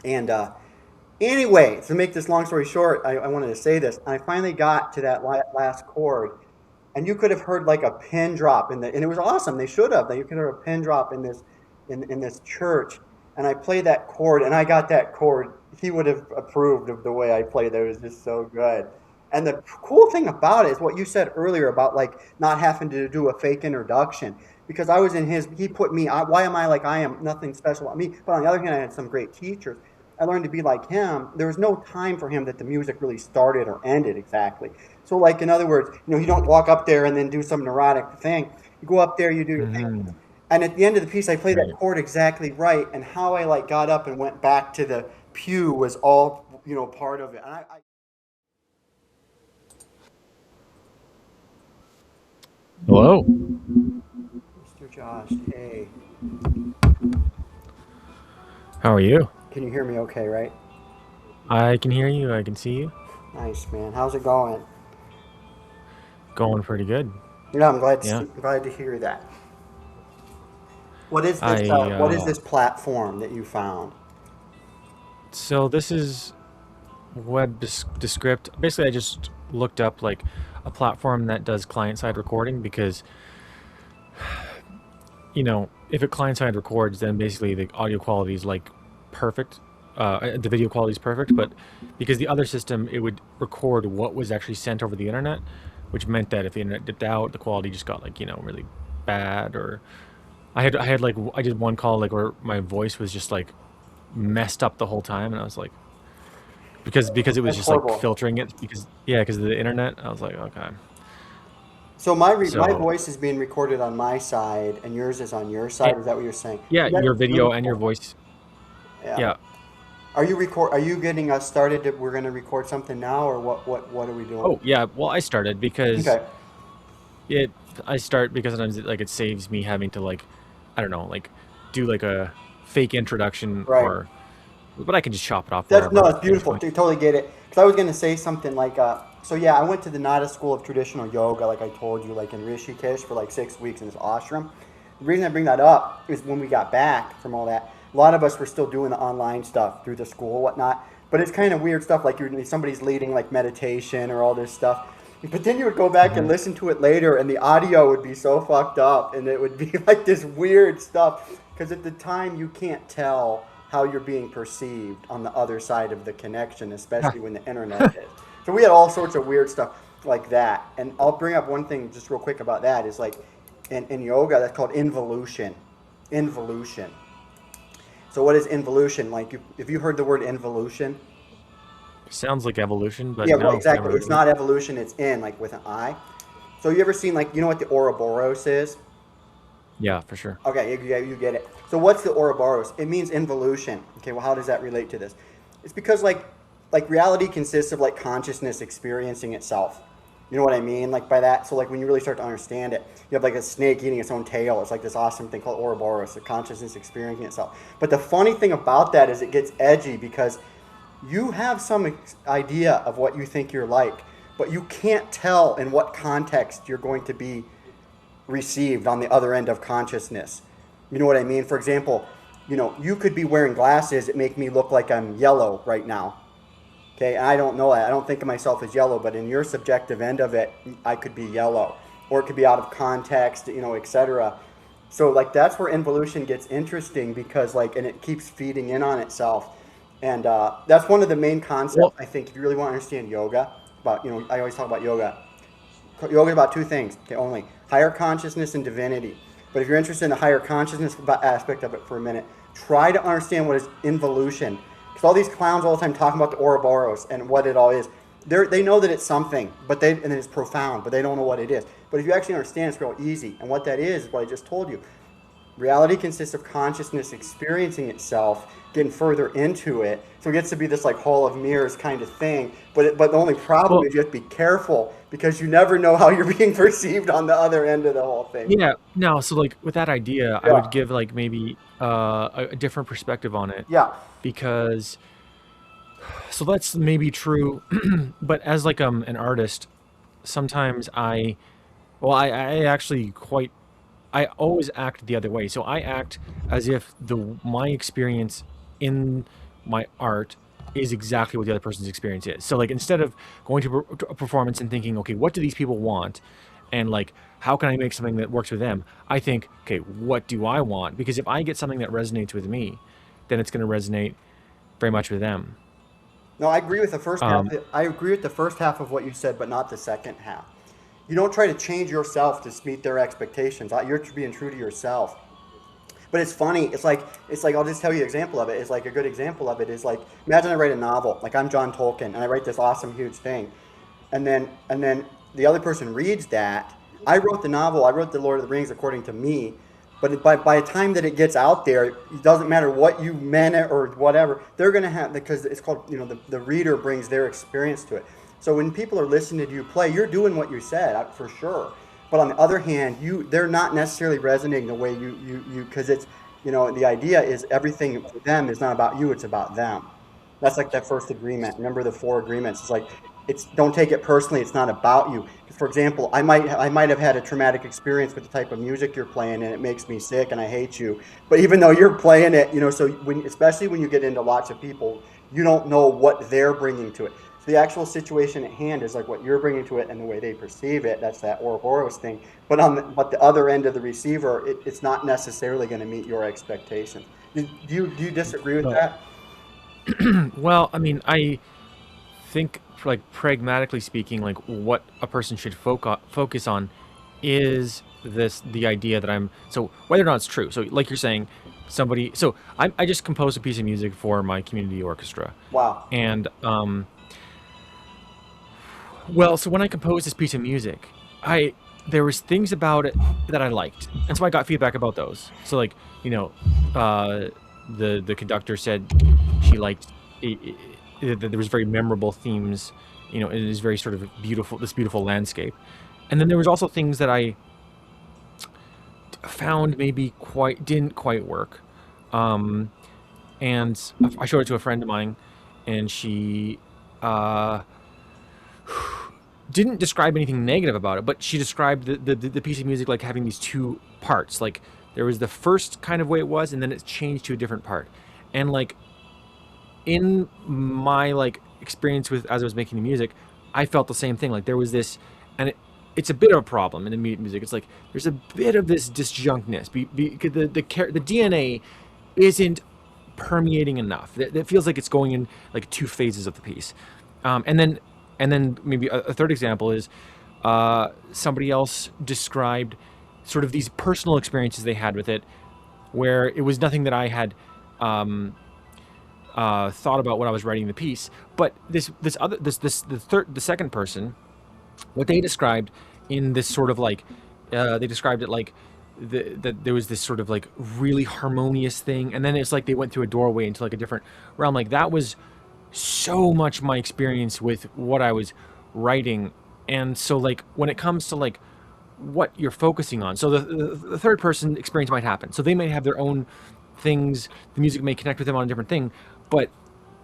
And anyway, to make this long story short, I wanted to say this. I finally got to that last chord, and you could have heard like a pin drop in the, and it was awesome. They should have. You could hear a pin drop in this, in this church. And I played that chord, and I got that chord. He would have approved of the way I played it. It was just so good. And the cool thing about it is what you said earlier about like not having to do a fake introduction. Because I was in his, he put me, why am I like I am? Nothing special about me. But on the other hand, I had some great teachers. I learned to be like him. There was no time for him that the music really started or ended exactly. So, like in other words, you don't walk up there and then do some neurotic thing. You go up there, you do your thing, Hmm. and at the end of the piece, I played that Right. chord exactly right. And how I like got up and went back to the pew was all part of it. And Hello. Mr. Josh, hey, How are you? can you hear me? Okay, right? I can hear you. I can see you. Nice, man. How's it going? Going pretty good. Yeah, I'm glad Yeah. glad to hear that. What is this? I What is this platform that you found? so this is Descript. Basically, I just looked up like a platform that does client-side recording because if it client-side records, then basically the audio quality is like perfect. The video quality is perfect, but because the other system, it would record what was actually sent over the internet, which meant that if the internet dipped out, the quality just got like really bad. Or I had like I did one call like where my voice was just like messed up the whole time, and I was like, because it was That's just like horrible. filtering it because of the internet. I was like, okay. So my So voice is being recorded on my side, and yours is on your eh, side. Is that what you're saying? yeah, That's your really video and your cool. voice. Yeah. Yeah. Are you getting us started? We're going to record something now, or what are we doing? Oh yeah. Well, I started because Okay. it. I start because sometimes it saves me having to like, I don't know, like do like a fake introduction Right. or, but I can just chop it off That's no, wherever it's and it's beautiful. fine. Totally get it. Because I was going to say something like, so yeah, I went to the Nada School of Traditional Yoga, like I told you, like in Rishikesh for like 6 weeks in this ashram. The reason I bring that up is when we got back from all that, a lot of us were still doing the online stuff through the school, whatnot. But it's kind of weird stuff, like somebody's leading like meditation or all this stuff. But then you would go back and Hmm. listen to it later, and the audio would be so fucked up, and it would be like this weird stuff. Because at the time, you can't tell how you're being perceived on the other side of the connection, especially when the internet hits. So we had all sorts of weird stuff like that. And I'll bring up one thing just real quick about that is like in yoga, that's called involution. Involution. So what is involution? Like if you heard the word involution, Sounds like evolution, but yeah, right, no, never exactly. heard It's of it. not evolution, it's in, like with an I. So you ever seen like, you know what the Ouroboros is? Yeah, for sure. Okay, you get it. So what's the Ouroboros? It means involution. Okay, well, how does that relate to this? It's because like reality consists of like consciousness experiencing itself. You know what I mean? Like by that, so like when you really start to understand it, you have like a snake eating its own tail. It's like this awesome thing called Ouroboros, the consciousness experiencing itself. But the funny thing about that is it gets edgy because you have some idea of what you think you're like, but you can't tell in what context you're going to be received on the other end of consciousness. You know what I mean? For example, you could be wearing glasses that make me look like I'm yellow right now. Okay, and I don't know that. I don't think of myself as yellow, but in your subjective end of it, I could be yellow, or it could be out of context, etc. So like that's where involution gets interesting because like, and it keeps feeding in on itself, and that's one of the main concepts Well, I think if you really want to understand yoga. About I always talk about yoga. Yoga is about two things, okay, only higher consciousness and divinity. But if you're interested in the higher consciousness aspect of it for a minute, try to understand what is involution. Because all these clowns all the time talking about the Ouroboros and what it all is. They know that it's something, and it's profound, but they don't know what it is. But if you actually understand, it's real easy. And what that is what I just told you. Reality consists of consciousness experiencing itself, getting further into it. So it gets to be this like hall of mirrors kind of thing. But the only problem well, is you have to be careful because you never know how you're being perceived on the other end of the whole thing. yeah. No, so like with that idea, I would Yeah. give like maybe a different perspective on it Yeah. because so that's maybe true, but as like an artist, sometimes I actually quite I always act the other way. So I act as if the my experience in my art is exactly what the other person's experience is. So like instead of going to a performance and thinking, okay, what do these people want, and like how can I make something that works with them? I think, okay, what do I want? Because if I get something that resonates with me, then it's going to resonate very much with them. No, I agree with the first half. Um, I agree with the first half of what you said, but not the second half. You don't try to change yourself to meet their expectations. You're being true to yourself. But it's funny. It's like I'll just tell you an example of it. It's like a good example of it is like imagine I write a novel. Like I'm John Tolkien and I write this awesome huge thing, and then the other person reads that. I wrote the novel. I wrote the Lord of the Rings according to me. But by the time that it gets out there, it doesn't matter what you meant it or whatever. They're gonna have because it's called the reader brings their experience to it. So when people are listening to you play, you're doing what you said for sure. But on the other hand, they're not necessarily resonating the way you because it's the idea is everything for them is not about you, it's about them. That's like that first agreement. Remember the four agreements. It's like it's don't take it personally. It's not about you. For example, I might have had a traumatic experience with the type of music you're playing, and it makes me sick, and I hate you. But even though you're playing it, so especially when you get into lots of people, you don't know what they're bringing to it. So the actual situation at hand is like what you're bringing to it and the way they perceive it. That's that Ouroboros thing. But the other end of the receiver, it's not necessarily going to meet your expectations. Do you disagree with but that? well, I mean, I think like pragmatically speaking, like what a person should focus on is the idea that I'm so whether or not it's true. So like you're saying, somebody. So I just composed a piece of music for my community orchestra, Wow. and well, so when I composed this piece of music, I there was things about it that I liked, and so I got feedback about those. So like uh, the conductor said she liked that there was very memorable themes. It is very sort of beautiful, this beautiful landscape, and then there was also things that I found maybe quite didn't quite work. Um, and I showed it to a friend of mine, and she uh, didn't describe anything negative about it, but she described the piece of music like having these two parts. Like there was the first kind of way it was, and then it's changed to a different part. And like in my like experience with as I was making the music, I felt the same thing. Like there was this, and it's a bit of a problem in the music. It's like there's a bit of this disjunctness because the DNA isn't permeating enough. That feels like it's going in like two phases of the piece, and then maybe a third example is somebody else described sort of these personal experiences they had with it, where it was nothing that I had thought about when I was writing the piece. But the second person, what they described in this sort of like they described it like that there was this sort of like really harmonious thing, and then it's like they went through a doorway into like a different realm. Like that was so much my experience with what I was writing. And so like when it comes to like what you're focusing on, so the third person experience might happen, so they may have their own things, the music may connect with them on a different thing. But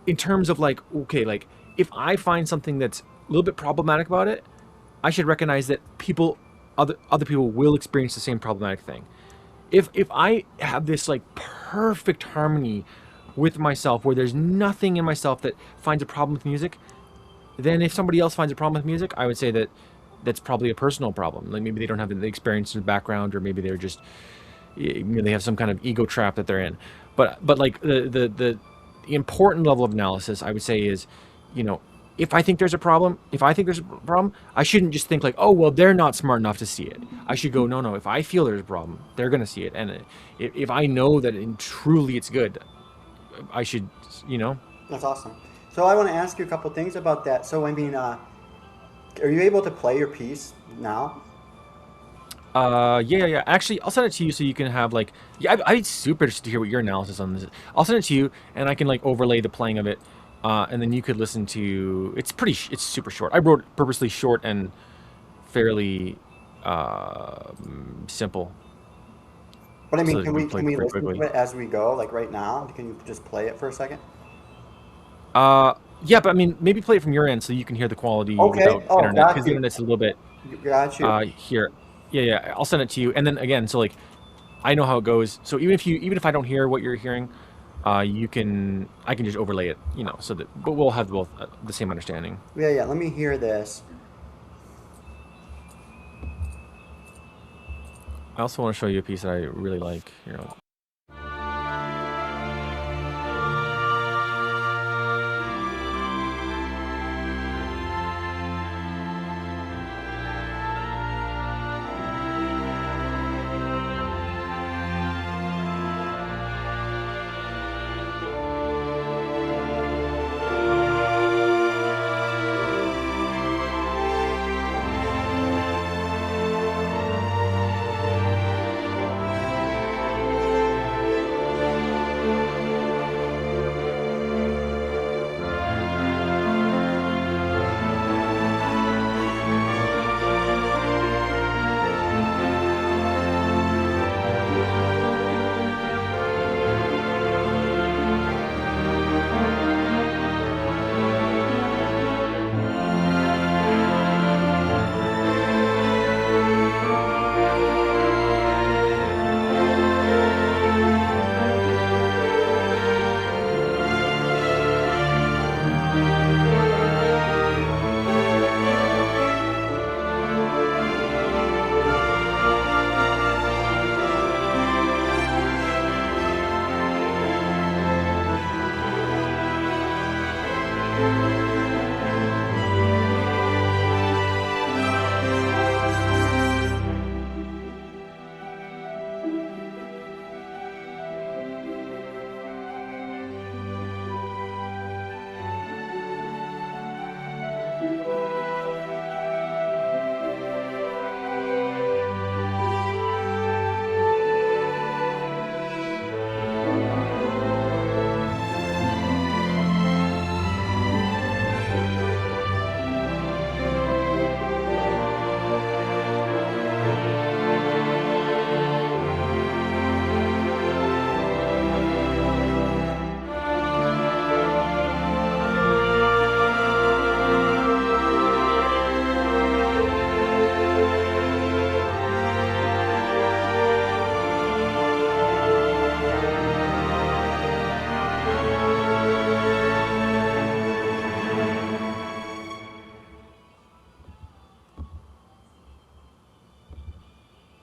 in terms of like, okay, like if I find something that's a little bit problematic about it, I should recognize that other people will experience the same problematic thing. If I have this like perfect harmony with myself where there's nothing in myself that finds a problem with music, then if somebody else finds a problem with music, I would say that that's probably a personal problem. Like maybe they don't have the experience in the background, or maybe they're just they have some kind of ego trap that they're in. But like the important level of analysis, I would say, is, if I think there's a problem, I shouldn't just think like, oh, well, they're not smart enough to see it. I should go, no, if I feel there's a problem, they're going to see it. And if I know that truly it's good, I should, That's awesome. So I want to ask you a couple things about that. So I mean, are you able to play your piece now? yeah. Actually, I'll send it to you so you can have like, yeah, I'd super interested to hear what your analysis on this is. I'll send it to you, and I can like overlay the playing of it, and then you could listen to. It's super short. I wrote it purposely short and fairly simple, But I so mean, that can you we can play can we very listen to quickly. it as we go, like right now? Can you just play it for a second? Yeah, but I mean, maybe play it from your end so you can hear the quality Okay. without Oh, internet, because got the you. internet's a little bit Got you. here. Yeah. I'll send it to you, and then again, so like I know how it goes. So even if I don't hear what you're hearing, I can just overlay it, so that, but we'll have both the same understanding. Yeah, yeah. Let me hear this. I also want to show you a piece that I really like.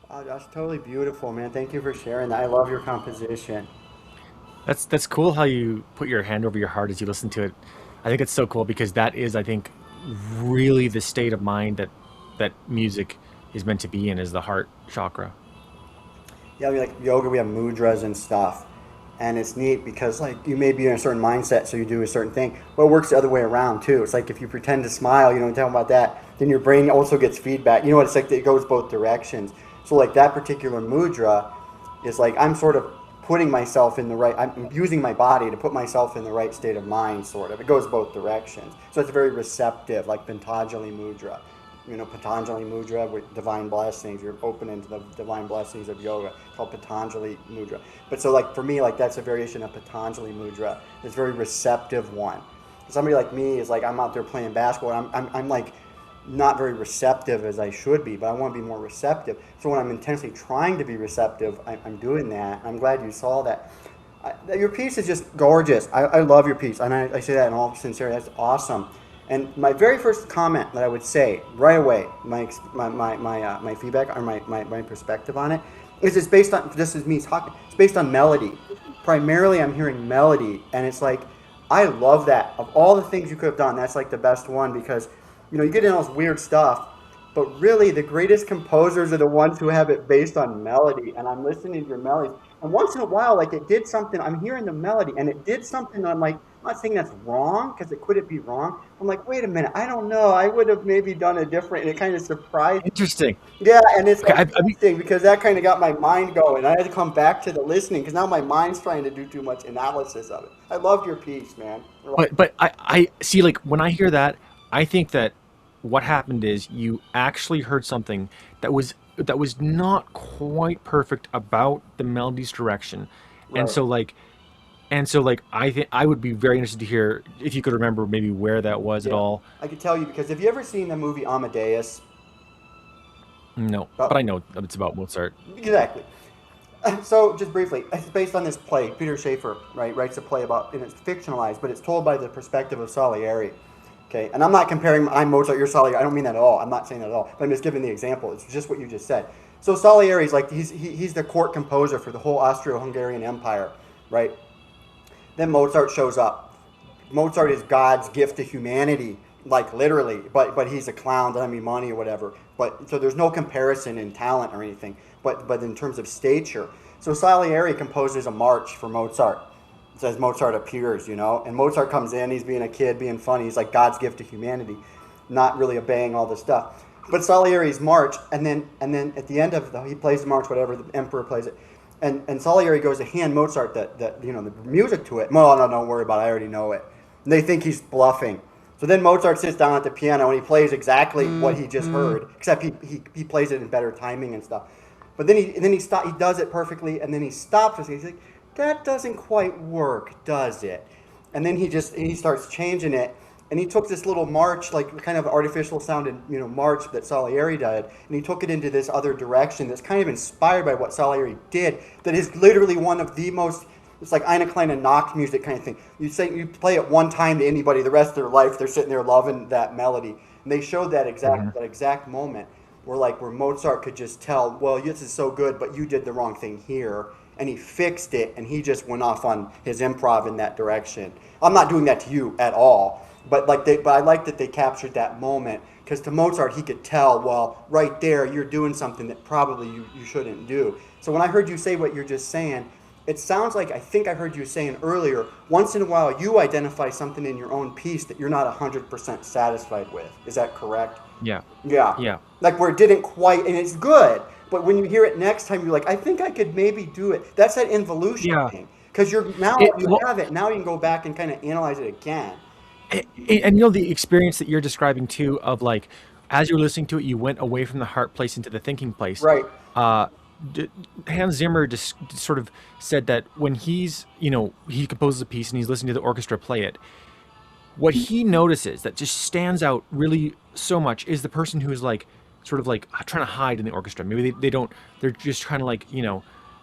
Wow, that's totally beautiful, man. Thank you for sharing that. I love your composition. That's cool how you put your hand over your heart as you listen to it. I think it's so cool because that is, I think, really the state of mind that music is meant to be in, is the heart chakra. Yeah, we like yoga, we have mudras and stuff. And it's neat because like you may be in a certain mindset, so you do a certain thing. But it works the other way around too. It's like if you pretend to smile, talking about that, then your brain also gets feedback. You know what? It's like it goes both directions. So like that particular mudra is like I'm sort of putting myself in the right. I'm using my body to put myself in the right state of mind. Sort of. It goes both directions. So it's very receptive, like Patanjali mudra. Patanjali mudra with divine blessings. You're open into the divine blessings of yoga. It's called Patanjali mudra. But so like for me, like that's a variation of Patanjali mudra. It's a very receptive one. Somebody like me is like I'm out there playing basketball. I'm like not very receptive as I should be, but I want to be more receptive. So when I'm intensely trying to be receptive, I'm doing that. I'm glad you saw that. Your piece is just gorgeous. I love your piece, and I say that in all sincerity. That's awesome. And my very first comment that I would say right away, my feedback or my perspective on it, is it's based on, this is me talking, it's based on melody. Primarily I'm hearing melody, and it's like, I love that. Of all the things you could have done, that's like the best one because, you get in all this weird stuff, but really the greatest composers are the ones who have it based on melody, and I'm listening to your melodies. And once in a while, like it did something, I'm hearing the melody, and it did something that I'm like, I'm not saying that's wrong, because it could it be wrong. I'm like, wait a minute, I don't know. I would have maybe done it different, and it kind of surprised me. Interesting. Yeah, and it's Okay, like interesting because that kind of got my mind going. I had to come back to the listening because now my mind's trying to do too much analysis of it. I loved your piece, man. but I see, like when I hear that, I think that what happened is you actually heard something that was not quite perfect about the melody's direction, and Right. so like I think I would be very interested to hear if you could remember maybe where that was at Yeah, all. I could tell you because have you ever seen the movie Amadeus? No, but About, I know it's about Mozart. exactly. So just briefly, it's based on this play. Peter Schaeffer, right, writes a play about, and it's fictionalized, but it's told by the perspective of Salieri. Okay, and I'm not comparing. I'm Mozart, you're Salieri. I don't mean that at all. I'm not saying that at all. But I'm just giving the example. It's just what you just said. So Salieri's like he's the court composer for the whole Austro-Hungarian Empire, right? Then Mozart shows up. Mozart is God's gift to humanity, like literally, but he's a clown, doesn't have any money or whatever. But so there's no comparison in talent or anything, but in terms of stature. So Salieri composes a march for Mozart. It says Mozart appears, and Mozart comes in, he's being a kid, being funny, he's like God's gift to humanity, not really obeying all this stuff. But Salieri's march, and then at the end of he plays the march, whatever, the emperor plays it. And Salieri goes to hand Mozart the music to it. No, don't worry about it. I already know it. And they think he's bluffing. So then Mozart sits down at the piano and he plays exactly what he just heard, except he plays it in better timing and stuff. But then he does it perfectly, and then he stops and he's like, that doesn't quite work, does it? And then he starts changing it. And he took this little march, like kind of artificial sounding, march that Salieri did, and he took it into this other direction that's kind of inspired by what Salieri did. That is literally one of the most. It's like Eine kleine Nacht music kind of thing. You play it one time to anybody, the rest of their life they're sitting there loving that melody. And they showed that exact moment where Mozart could just tell, well, this is so good, but you did the wrong thing here. And he fixed it, and he just went off on his improv in that direction. I'm not doing that to you at all. But I like that they captured that moment, because to Mozart he could tell, well, right there you're doing something that probably you shouldn't do. So when I heard you say what you're just saying, it sounds like I think I heard you saying earlier, once in a while you identify something in your own piece that you're not 100% satisfied with. Is that correct? Yeah. Yeah. Like where it didn't quite, and it's good, but when you hear it next time, you're like, I think I could maybe do it. That's that involution thing, because you have it. Now you can go back and kind of analyze it again. And the experience that you're describing too, of like, as you were listening to it, you went away from the heart place into the thinking place. Right. Hans Zimmer just sort of said that when he composes a piece and he's listening to the orchestra play it, what he notices that just stands out really so much is the person who is like, sort of like trying to hide in the orchestra. Maybe they're just trying to like,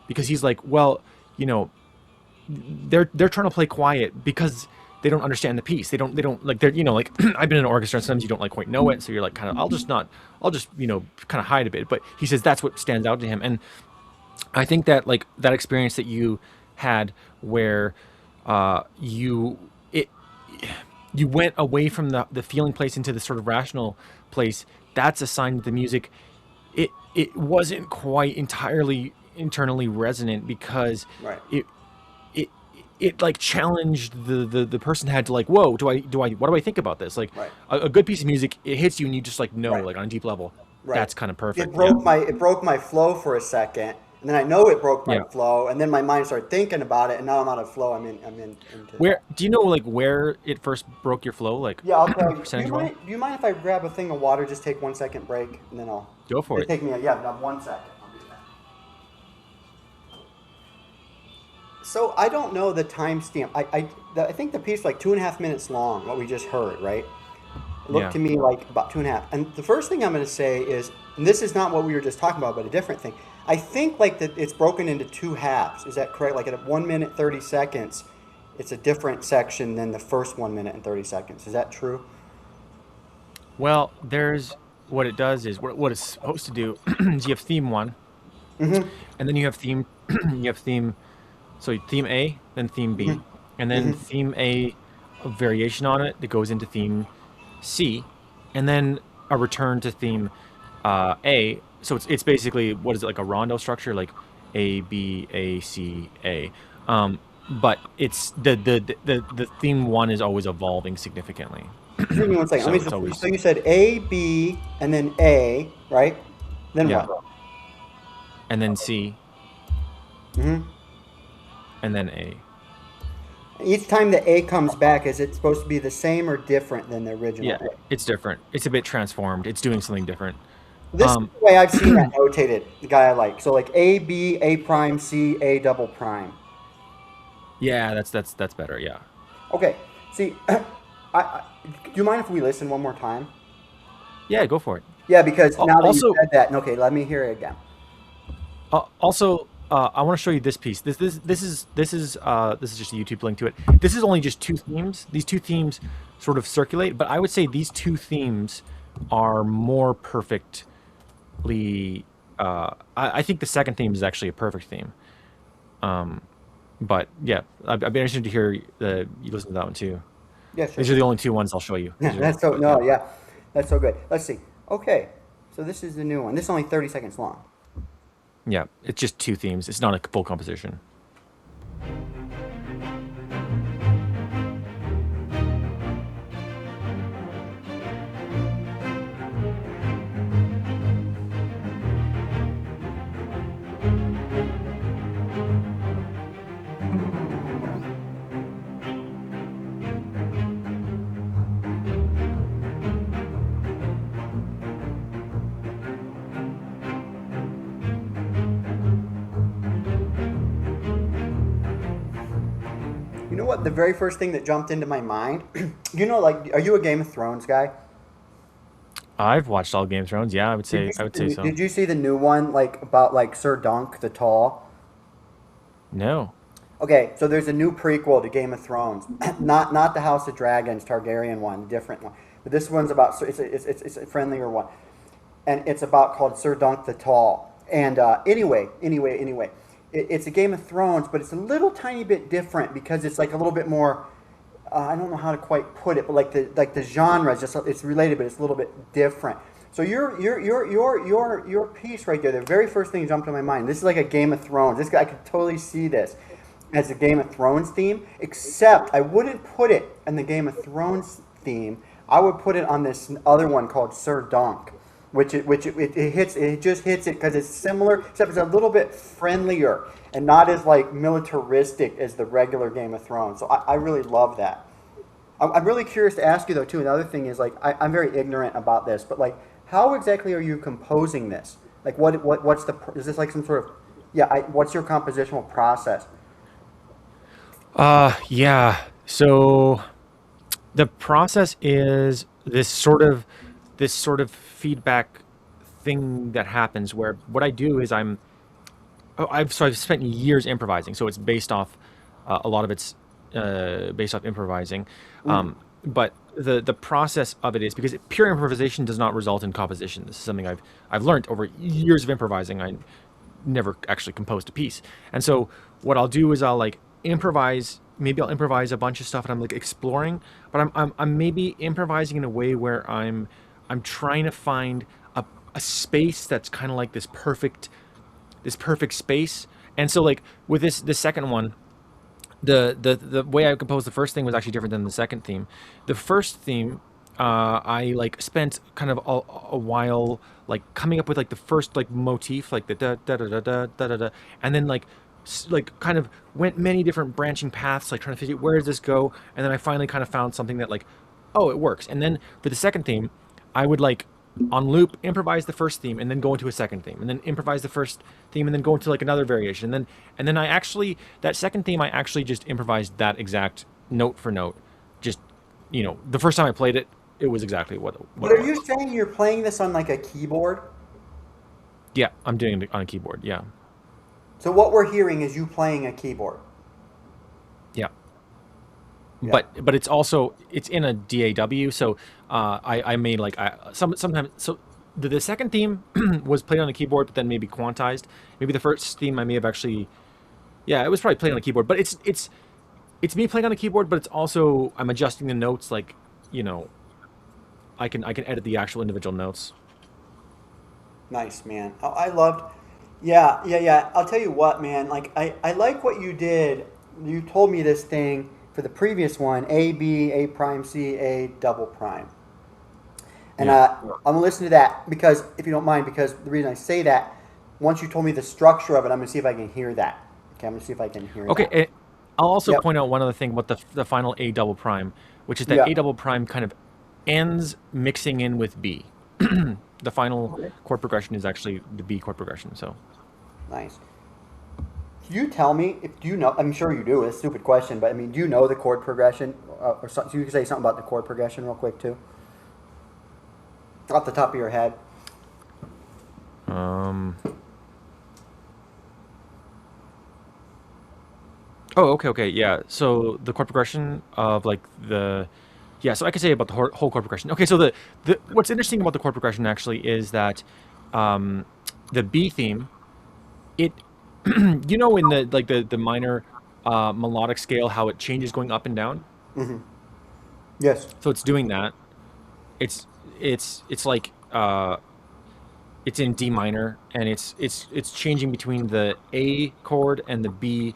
because he's like, well, they're trying to play quiet because they don't understand the piece. They don't like, they're, like, I've been in an orchestra and sometimes you don't like quite know it. So you're like, kind of, I'll just kind of hide a bit. But he says that's what stands out to him. And I think that like that experience that you had where you went away from the feeling place into the sort of rational place, that's a sign that the music, it wasn't quite entirely internally resonant, because right. it like challenged the person had to like, whoa, what do I think about this? Like right. a good piece of music, it hits you and you just like know, right. like on a deep level, right. That's kind of perfect. It broke my flow for a second, and then I know it broke my flow, and then my mind started thinking about it, and now I'm out of flow. Into where do you know like where it first broke your flow? Like I'll tell you. Do you mind if I grab a thing of water? Just take 1 second break, and then I'll go for it. Take me 1 second. I'll do that. So I don't know the timestamp. I think the piece is like 2.5 minutes long. What we just heard, right? It looked to me like about 2.5. And the first thing I'm going to say is, and this is not what we were just talking about, but a different thing. I think like that it's broken into 2 halves. Is that correct? Like at 1 minute 30 seconds, it's a different section than the first 1 minute and 30 seconds. Is that true? Well, what it does is what it's supposed to do is you have theme 1, and then you have theme so theme A, then theme B, and then theme A, a variation on it that goes into theme C, and then a return to theme A. So it's basically, what is it, like a rondo structure, like A, B, A, C, A. But it's the theme 1 is always evolving significantly. Give me 1 second. So you said A, B, and then A, right? Then what? And then C. And then A. Each time the A comes back, is it supposed to be the same or different than the original? Yeah, it's different. It's a bit transformed. It's doing something different. This is the way I've seen that notated, the guy I like. So like A, B, A prime, C, A double prime. Yeah, that's better, yeah. Okay. See, do you mind if we listen one more time? Yeah, go for it. Yeah, because now that you said that, okay, let me hear it again. Also, I want to show you this piece. This is just a YouTube link to it. This is only just two themes. These two themes sort of circulate, but I would say these two themes are more perfectly. I think the second theme is actually a perfect theme. Um, but yeah, I'd be interested to hear you listen to that one too. Yeah, sure. These are the only two ones I'll show you. Yeah, These are, that's so but yeah, no, yeah, that's so good. Let's see. Okay, so this is the new one. This is only 30 seconds long. yeah, it's just two themes. It's not a full composition. You know what? The very first thing that jumped into my mind, like, are you a Game of Thrones guy? I've watched all Game of Thrones. Yeah, I would say so. Did you see the new one, like about like Sir Dunk the Tall? No. Okay, so there's a new prequel to Game of Thrones, not the House of Dragons Targaryen one, different one. But this one's about it's a friendlier one, and it's about called Sir Dunk the Tall. And anyway, it's a Game of Thrones, but it's a little tiny bit different because it's like a little bit more. I don't know how to quite put it, but like the genre is just it's related, but it's a little bit different. So your piece right there, the very first thing that jumped to my mind. This is like a Game of Thrones. This guy, I could totally see this as a Game of Thrones theme, except I wouldn't put it in the Game of Thrones theme. I would put it on this other one called Sir Donk, it just hits it because it's similar, except it's a little bit friendlier and not as like militaristic as the regular Game of Thrones. So I really love that. I'm really curious to ask you though too. Another thing is like I'm very ignorant about this, but like how exactly are you composing this? Like what's is this like some sort of what's your compositional process? Yeah. So the process is this sort of feedback thing that happens where what I do is I've spent years improvising, so it's based off a lot of it's based off improvising. Mm, But the process of it is because pure improvisation does not result in composition. This is something I've learned over years of improvising. I never actually composed a piece, and so what I'll do is I'll like improvise. Maybe I'll improvise a bunch of stuff, and I'm like exploring, but I'm maybe improvising in a way where I'm trying to find a space that's kind of like this perfect space. And so like with this second one, the way I composed the first thing was actually different than the second theme. The first theme, I like spent kind of a while like coming up with like the first like motif, like the da da da da da da da, da and then like like kind of went many different branching paths, like trying to figure out where does this go, and then I finally kind of found something that like, oh, it works. And then for the second theme, I would like on loop improvise the first theme and then go into a second theme and then improvise the first theme and then go into like another variation and then I actually that second theme I actually just improvised that exact note for note, just the first time I played it, it was exactly what But it are you was. saying you're playing this on like a keyboard? Yeah, I'm doing it on a keyboard. Yeah. So what we're hearing is you playing a keyboard. Yeah. Yeah. But it's in a DAW, so I made like sometimes so the second theme was played on a keyboard, but then maybe quantized. Maybe the first theme I may have actually, yeah, it was probably played on a keyboard, but it's me playing on a keyboard, but it's also I'm adjusting the notes like you know I can edit the actual individual notes. Nice, man. I loved. Yeah. I'll tell you what, man. Like I like what you did. You told me this thing for the previous one: A B A prime C A double prime. And Yeah. I'm gonna listen to that because if you don't mind, because the reason I say that, once you told me the structure of it, I'm gonna see if I can hear that. Okay, I'm gonna see if I can hear Okay. that. I'll also Yep. point out one other thing about the final A double prime, which is that A Yeah. double prime kind of ends mixing in with B. The final Okay. chord progression is actually the B chord progression. So, Nice. Can you tell me if do you know? I'm sure you do. It's a stupid question, but I mean, do you know the chord progression, or so you can say something about the chord progression real quick too, off the top of your head? um, Oh, okay, okay, yeah. So the chord progression of like the, yeah. So I could say about the whole chord progression. Okay, so the what's interesting about the chord progression actually is that, um, the B theme, it, in the like the minor, melodic scale, how it changes going up and down. Yes. So it's doing that. It's like, it's in D minor, and it's changing between the A chord and the B,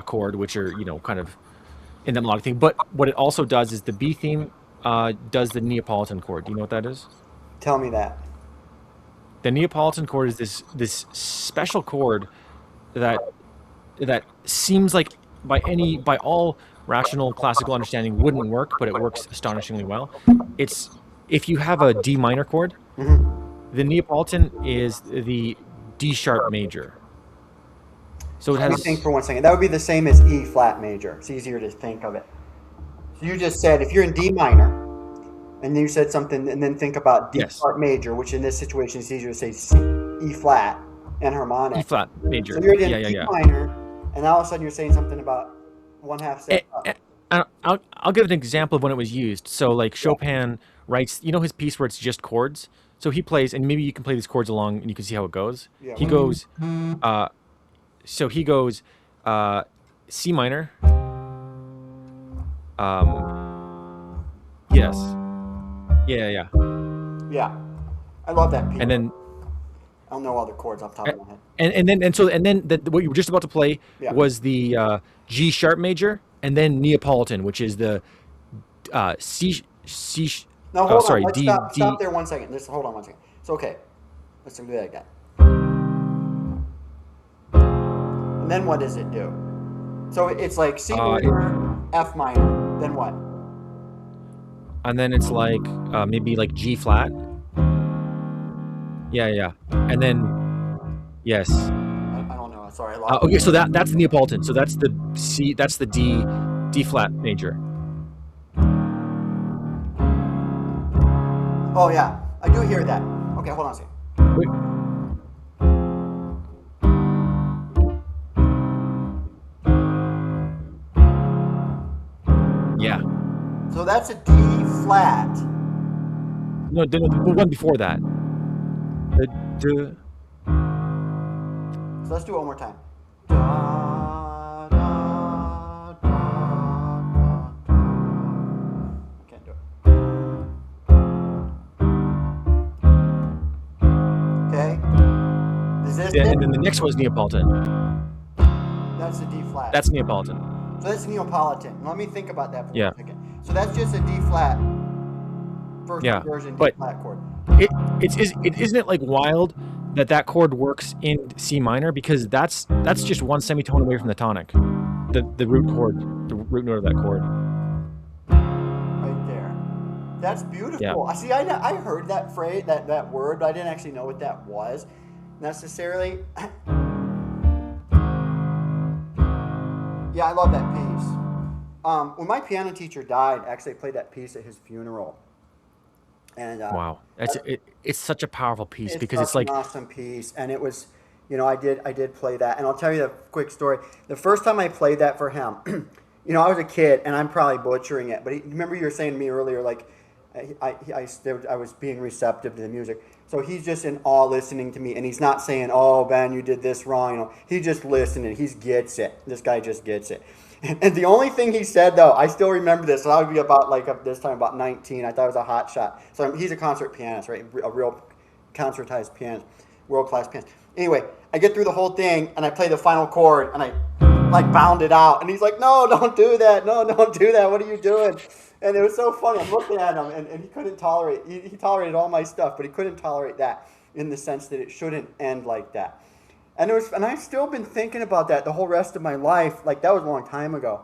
chord, which are, kind of in that melodic thing. But what it also does is the B theme, does the Neapolitan chord. Do you know what that is? Tell me that. The Neapolitan chord is this special chord that seems like by all rational classical understanding wouldn't work, but it works astonishingly well. It's If you have a D minor chord, the Neapolitan is the D sharp major. So it Let me think has for 1 second. That would be the same as E flat major. It's easier to think of it. So you just said if you're in D minor, and then you said something, and then think about D yes, sharp major, which in this situation is easier to say C, E flat, and E harmonic. flat So major. you're Yeah, in yeah, D yeah. minor, and all of a sudden you're saying something about one half Eh, step up. eh, I'll give an example of when it was used. So like Yeah. Chopin writes, his piece where it's just chords. So he plays, and maybe you can play these chords along, and you can see how it goes. Yeah. He goes, uh, so he goes, uh, C minor, um, yes, yeah, yeah, yeah. Yeah. I love that piece. And then, I don't know all the chords off the top eh, of my head. and then what you were just about to play Yeah. was the, G sharp major, and then Neapolitan, which is the, C C. Now Oh, hold on. sorry, Let's D stop D. there 1 second. Just hold on 1 second. It's okay. Let's do that again. And then what does it do? So it's like C It major, F minor. Then what? And then it's like, maybe like G flat. Yeah, yeah. And then yes. I don't know. Sorry, I lost. Okay, so that's the Neapolitan. So that's the C. That's the D flat major. Oh yeah, I do hear that. Okay, hold on a second. Wait, yeah. So that's a D flat. No, the one before that. The D. So let's do it one more time. Da, da, da, da, da. I can't do it. Okay. Is this it? And then the next one is Neapolitan. That's a D flat. That's Neapolitan. So that's Neapolitan. Let me think about that for Yeah, 1 second. So that's just a D flat, first yeah. inversion D But flat chord. isn't it like wild that chord works in C minor, because that's just one semitone away from the tonic, the root chord, the root note of that chord. Right there. That's Yeah. beautiful. I see. I heard that phrase, that word, but I didn't actually know what that was necessarily. Yeah, I love that piece. When my piano teacher died, actually, I played that piece at his funeral, and Wow, it's such a powerful piece, it's because such it's an like, awesome piece, and it was, I did play that, and I'll tell you a quick story. The first time I played that for him, I was a kid, and I'm probably butchering it, but remember you were saying to me earlier, like, I was being receptive to the music. So he's just in awe listening to me, and he's not saying, "Oh, Ben, you did this wrong." He just listening. He gets it. This guy just gets it. And the only thing he said, though, I still remember this. So I would be about this time about 19. I thought it was a hot shot. So he's a concert pianist, right? A real concertized pianist, world class pianist. Anyway, I get through the whole thing, and I play the final chord, and I like bound it out. And he's like, "No, don't do that. No, don't do that. What are you doing?" And it was so funny. I'm looking at him, and he couldn't tolerate. He tolerated all my stuff, but he couldn't tolerate that in the sense that it shouldn't end like that. And I've still been thinking about that the whole rest of my life. Like that was a long time ago.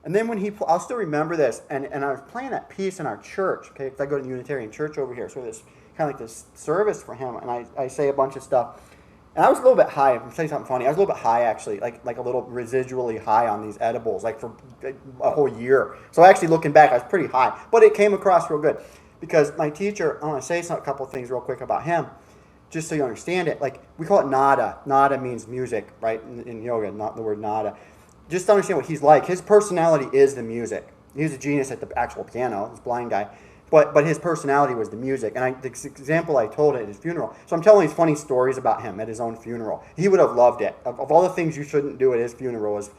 And then I'll still remember this. And I was playing that piece in our church. Okay, because I go to the Unitarian church over here, so this kind of like this service for him. And I say a bunch of stuff. And I was a little bit high. I'm saying something funny. I was a little bit high actually, like a little residually high on these edibles, like for a whole year. So actually, looking back, I was pretty high, but it came across real good because my teacher. I want to say a couple of things real quick about him, just so you understand it. Like we call it nada. Nada means music, right? In yoga, not the word nada. just to understand what he's like, his personality is the music. He's a genius at the actual piano, this blind guy. But his personality was the music. And the example I told at his funeral, so I'm telling these funny stories about him at his own funeral. He would have loved it. Of all the things you shouldn't do at his funeral is,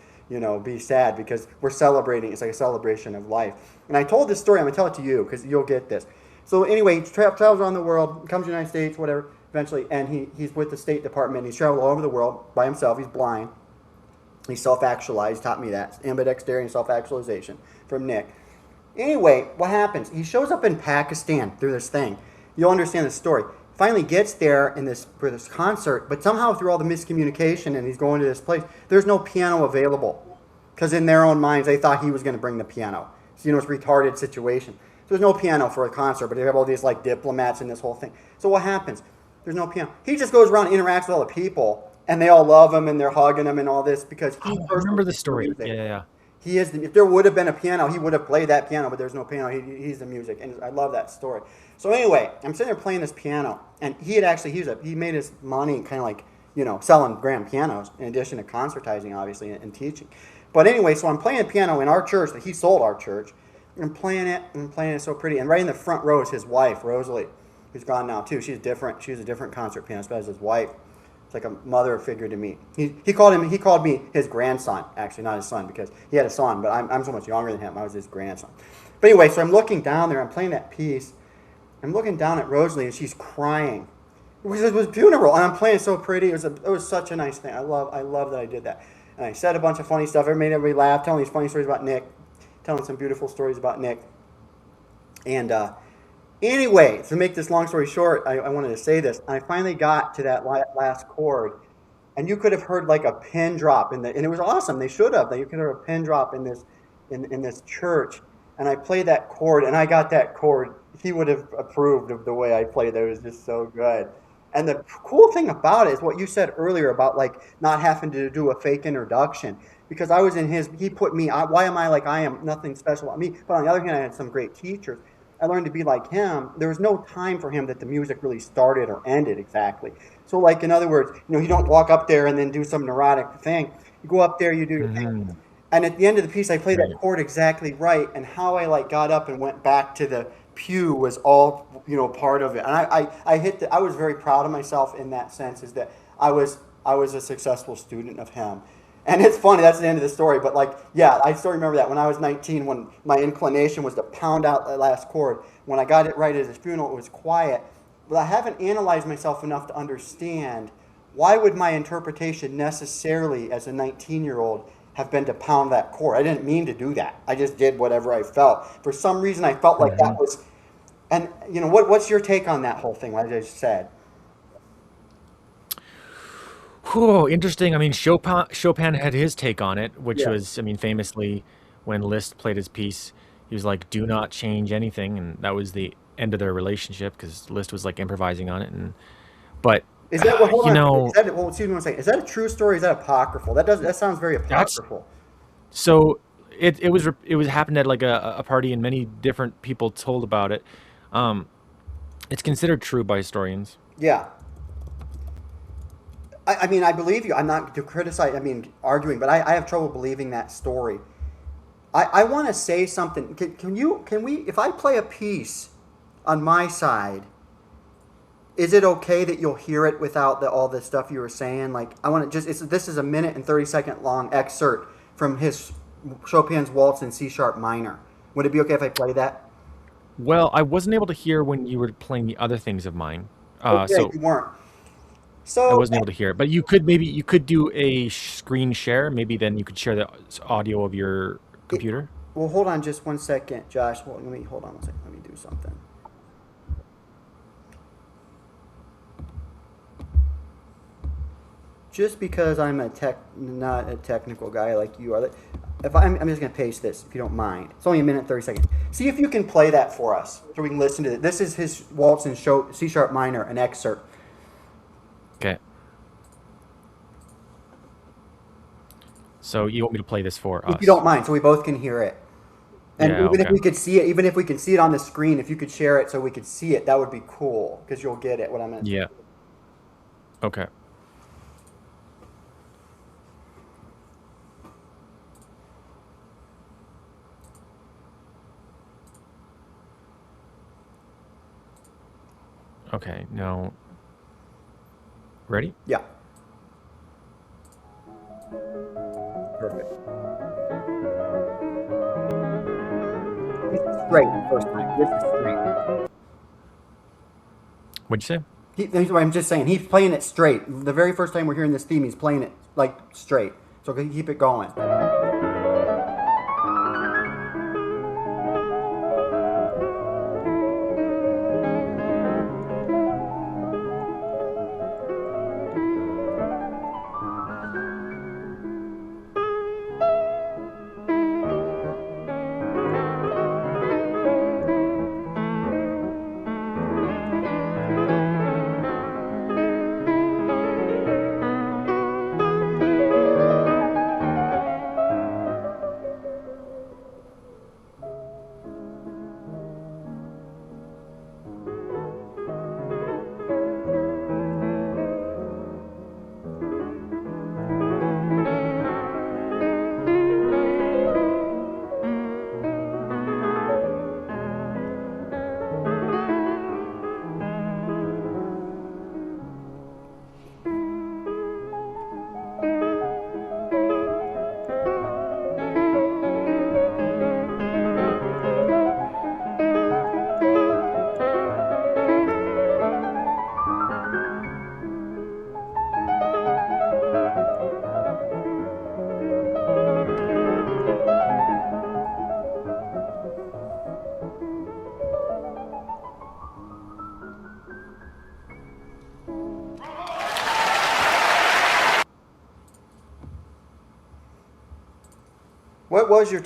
be sad, because we're celebrating. It's like a celebration of life. And I told this story. I'm going to tell it to you because you'll get this. So anyway, he travels around the world, comes to the United States, whatever, eventually, and he's with the State Department. He's traveled all over the world by himself. He's blind. He's self-actualized. Taught me that. Ambidexterity and self-actualization from Nick. Anyway, what happens? He shows up in Pakistan through this thing. You'll understand the story. Finally gets there for this concert, but somehow through all the miscommunication and he's going to this place, there's no piano available. Because in their own minds, they thought he was going to bring the piano. So, it's a retarded situation. So there's no piano for a concert, but they have all these like diplomats and this whole thing. So what happens? There's no piano. He just goes around and interacts with all the people, and they all love him and they're hugging him and all this because he I remember the story. Yeah. He is. If there would have been a piano, he would have played that piano, but there's no piano. He's the music, and I love that story. So anyway, I'm sitting there playing this piano, and he made his money kind of like selling grand pianos in addition to concertizing, obviously, and teaching. But anyway, so I'm playing the piano in our church that he sold our church. I'm playing it so pretty, and right in the front row is his wife, Rosalie, who's gone now too. She's different. She's a different concert pianist, but as his wife. Like a mother figure to me. He called me his grandson, actually, not his son, because he had a son, but I'm so much younger than him. I was his grandson. But anyway, so I'm looking down there. I'm playing that piece. I'm looking down at Rosalie, and she's crying. It was a funeral, and I'm playing so pretty. It was such a nice thing. I love that I did that. And I said a bunch of funny stuff. It made everybody laugh, telling these funny stories about Nick, telling some beautiful stories about Nick. And anyway, to make this long story short, I wanted to say this. I finally got to that last chord, and you could have heard like a pin drop and it was awesome. They should have. You could have heard a pin drop in this church, and I played that chord, and I got that chord. He would have approved of the way I played. It was just so good. And the cool thing about it is what you said earlier about like not having to do a fake introduction, because I was in he put me. Why am I like I am? Nothing special about me. But on the other hand, I had some great teachers. I learned to be like him. There was no time for him that the music really started or ended exactly. So like, in other words, you don't walk up there and then do some neurotic thing. You go up there, you do your thing. And at the end of the piece, I played that chord exactly right. And how I like got up and went back to the pew was all, part of it. And I was very proud of myself in that sense, is that I was a successful student of him. And it's funny, that's the end of the story, but I still remember that when I was 19, when my inclination was to pound out that last chord. When I got it right at his funeral, it was quiet. But I haven't analyzed myself enough to understand why would my interpretation necessarily as a 19-year-old have been to pound that chord. I didn't mean to do that. I just did whatever I felt. For some reason, I felt like that was... And, what's your take on that whole thing, what I just said? Oh, interesting. I mean, Chopin had his take on it, which was, famously, when Liszt played his piece, he was like, "Do not change anything," and that was the end of their relationship because Liszt was like improvising on it. But is that what? Hold on. Excuse me one second. Is that a true story? Or is that apocryphal? That sounds very apocryphal. So it was happened at like a party, and many different people told about it. It's considered true by historians. Yeah. I believe you. I'm not to criticize, arguing, but I have trouble believing that story. I want to say something. Can we, if I play a piece on my side, is it okay that you'll hear it without all the stuff you were saying? Like, I want to this is a 1 and 30-second long excerpt from Chopin's Waltz in C-sharp minor. Would it be okay if I play that? Well, I wasn't able to hear when you were playing the other things of mine. So you weren't. So I wasn't able to hear it, but you could do a screen share. Maybe then you could share the audio of your computer. Well, hold on just 1 second, Josh. Hold on 1 second. Let me do something. Just because I'm not a technical guy like you are, I'm just going to paste this if you don't mind. It's only 1 minute 30 seconds. See if you can play that for us so we can listen to it. This is his Waltz in C-sharp minor, an excerpt. Okay. So you want me to play this for us? If you don't mind, so we both can hear it. And if we could see it, even if we can see it on the screen, if you could share it so we could see it, that would be cool, because you'll get it, what I'm going to say. Yeah. Okay. Okay, now, ready? Yeah. Perfect. This is straight the first time. This is straight. What'd you say? I'm just saying, he's playing it straight. The very first time we're hearing this theme, he's playing it like straight. So keep it going.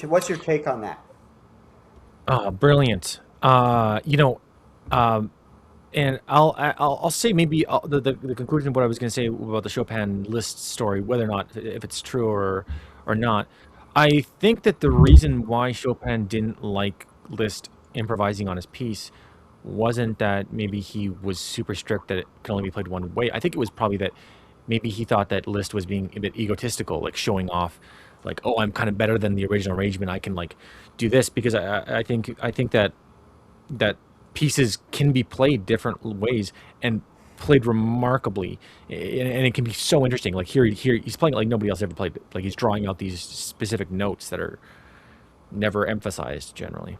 What's your take on that? Oh, brilliant. Um, and I'll say maybe the conclusion of what I was going to say about the Chopin Liszt story, whether or not if it's true or not. I think that the reason why Chopin didn't like Liszt improvising on his piece wasn't that maybe he was super strict that it could only be played one way. I think it was probably that maybe he thought that Liszt was being a bit egotistical, like showing off, like, oh, I'm kind of better than the original arrangement. I can like do this because I think that pieces can be played different ways and played remarkably, and it can be so interesting. Like here he's playing it like nobody else ever played it. Like he's drawing out these specific notes that are never emphasized generally.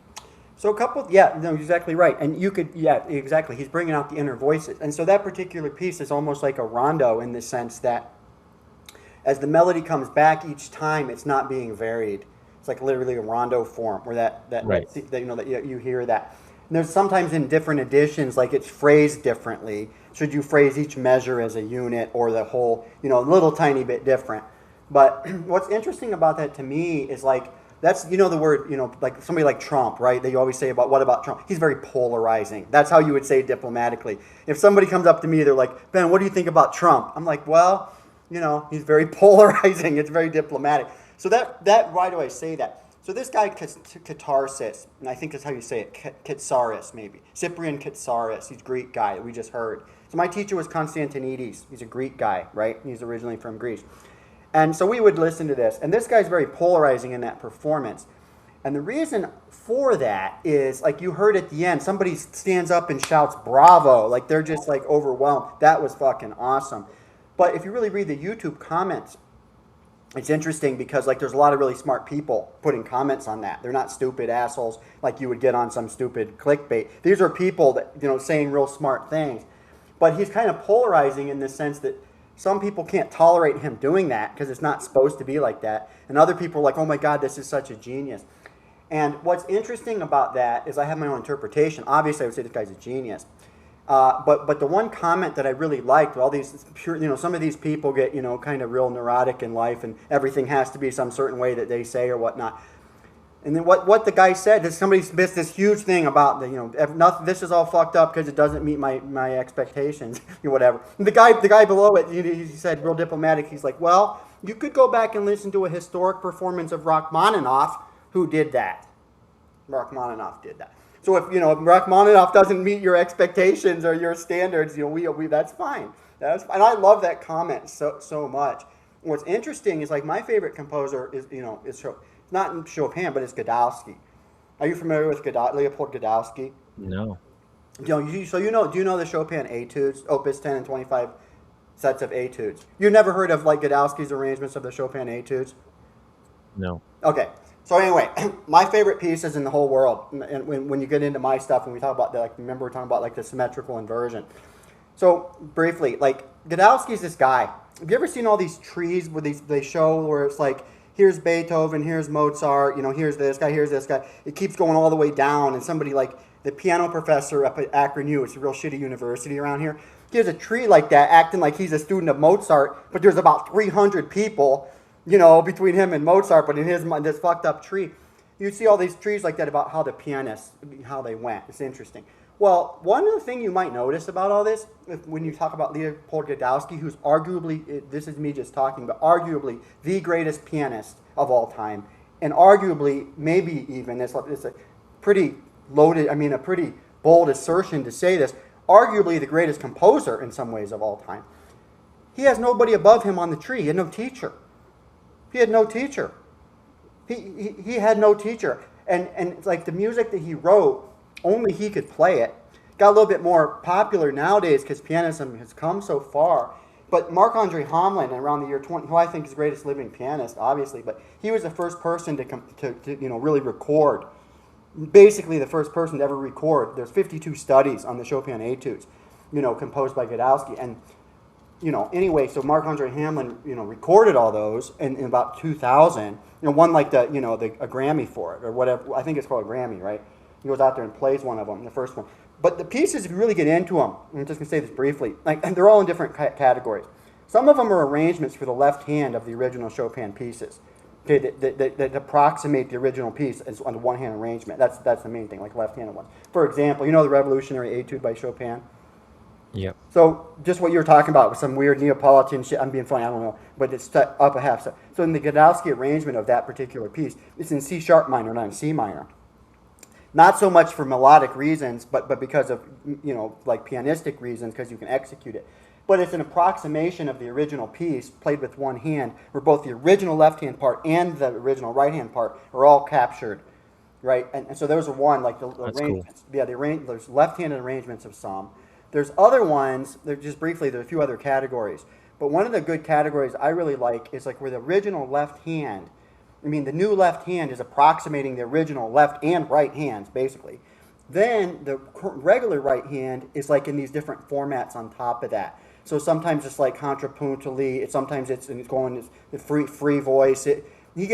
So a couple, yeah, no, exactly right. And you could, yeah, exactly. He's bringing out the inner voices. And so that particular piece is almost like a rondo in the sense that as the melody comes back each time, it's not being varied. It's like literally a rondo form where Right. that you hear that. And there's sometimes in different editions, like it's phrased differently. Should you phrase each measure as a unit or the whole, a little tiny bit different. But what's interesting about that to me is like, that's, the word, like somebody like Trump, right? That you always say about, what about Trump? He's very polarizing. That's how you would say it diplomatically. If somebody comes up to me, they're like, Ben, what do you think about Trump? I'm like, well, he's very polarizing. It's very diplomatic. So why do I say that? So this guy, Katharsis, and I think that's how you say it, Katsaris maybe. Cyprian Katsaris, he's a Greek guy that we just heard. So my teacher was Constantinides. He's a Greek guy, right? He's originally from Greece. And so we would listen to this. And this guy's very polarizing in that performance. And the reason for that is, like you heard at the end, somebody stands up and shouts, bravo. Like they're just like overwhelmed. That was fucking awesome. But if you really read the YouTube comments, it's interesting because like there's a lot of really smart people putting comments on that. They're not stupid assholes like you would get on some stupid clickbait. These are people that, saying real smart things. But he's kind of polarizing in the sense that some people can't tolerate him doing that because it's not supposed to be like that. And other people are like, oh my God, this is such a genius. And what's interesting about that is I have my own interpretation. Obviously, I would say this guy's a genius. But the one comment that I really liked, all these pure, some of these people get, kind of real neurotic in life and everything has to be some certain way that they say or whatnot. And then what the guy said is somebody missed this huge thing about nothing, this is all fucked up because it doesn't meet my expectations or whatever. And the guy below it, he said real diplomatic. He's like, well, you could go back and listen to a historic performance of Rachmaninoff who did that. Rachmaninoff did that. So if Rachmaninoff doesn't meet your expectations or your standards, we that's fine. And I love that comment so much. What's interesting is like my favorite composer is not Chopin, but it's Godowsky. Are you familiar with Leopold Godowsky? No. Do you know the Chopin Etudes, Opus 10 and 25 sets of Etudes? You never heard of like Godowski's arrangements of the Chopin Etudes? No. Okay. So anyway, my favorite pieces in the whole world, and when you get into my stuff, when we talk about like, remember we're talking about like the symmetrical inversion. So briefly, like Godowski's this guy. Have you ever seen all these trees where they show where it's like here's Beethoven, here's Mozart, here's this guy, here's this guy. It keeps going all the way down, and somebody like the piano professor up at Akron U, it's a real shitty university around here. He has a tree like that, acting like he's a student of Mozart, but there's about 300 people, between him and Mozart, but in this fucked up tree. You see all these trees like that about how the pianists, how they went. It's interesting. Well, one of the things you might notice about all this, when you talk about Leopold Godowski, who's arguably, this is me just talking, but arguably the greatest pianist of all time, and arguably, maybe even, it's a pretty loaded, a pretty bold assertion to say this, arguably the greatest composer in some ways of all time. He has nobody above him on the tree. He had no teacher. He had no teacher. He had no teacher. And like the music that he wrote, only he could play it. Got a little bit more popular nowadays because pianism has come so far. But Marc-Andre Hamelin, around the year 20, who I think is the greatest living pianist, obviously, but he was the first person to really record. Basically, the first person to ever record. There's 52 studies on the Chopin Etudes, composed by Godowski. And anyway, so Marc-Andre Hamelin, recorded all those in about 2000. Won like a Grammy for it or whatever. I think it's called a Grammy, right? He goes out there and plays one of them, the first one. But the pieces, if you really get into them, I'm just gonna say this briefly, and they're all in different categories. Some of them are arrangements for the left hand of the original Chopin pieces. Okay, that approximate the original piece as on the one-hand arrangement. That's the main thing, like left-handed ones. For example, the Revolutionary Etude by Chopin. Yep. So just what you were talking about with some weird Neapolitan shit, I'm being funny, I don't know, but it's up a half step. So in the Godowski arrangement of that particular piece, it's in C sharp minor, not in C minor. Not so much for melodic reasons, but because of, like pianistic reasons, because you can execute it. But it's an approximation of the original piece played with one hand, where both the original left-hand part and the original right-hand part are all captured, right? And so those are one, like the arrangements. Cool. Yeah, there's left-handed arrangements of some. There's other ones, just briefly, there are a few other categories. But one of the good categories I really like is like where the original left hand, the new left hand is approximating the original left and right hands, basically. Then the regular right hand is like in these different formats on top of that. So sometimes it's like contrapuntally, sometimes it's going the free voice.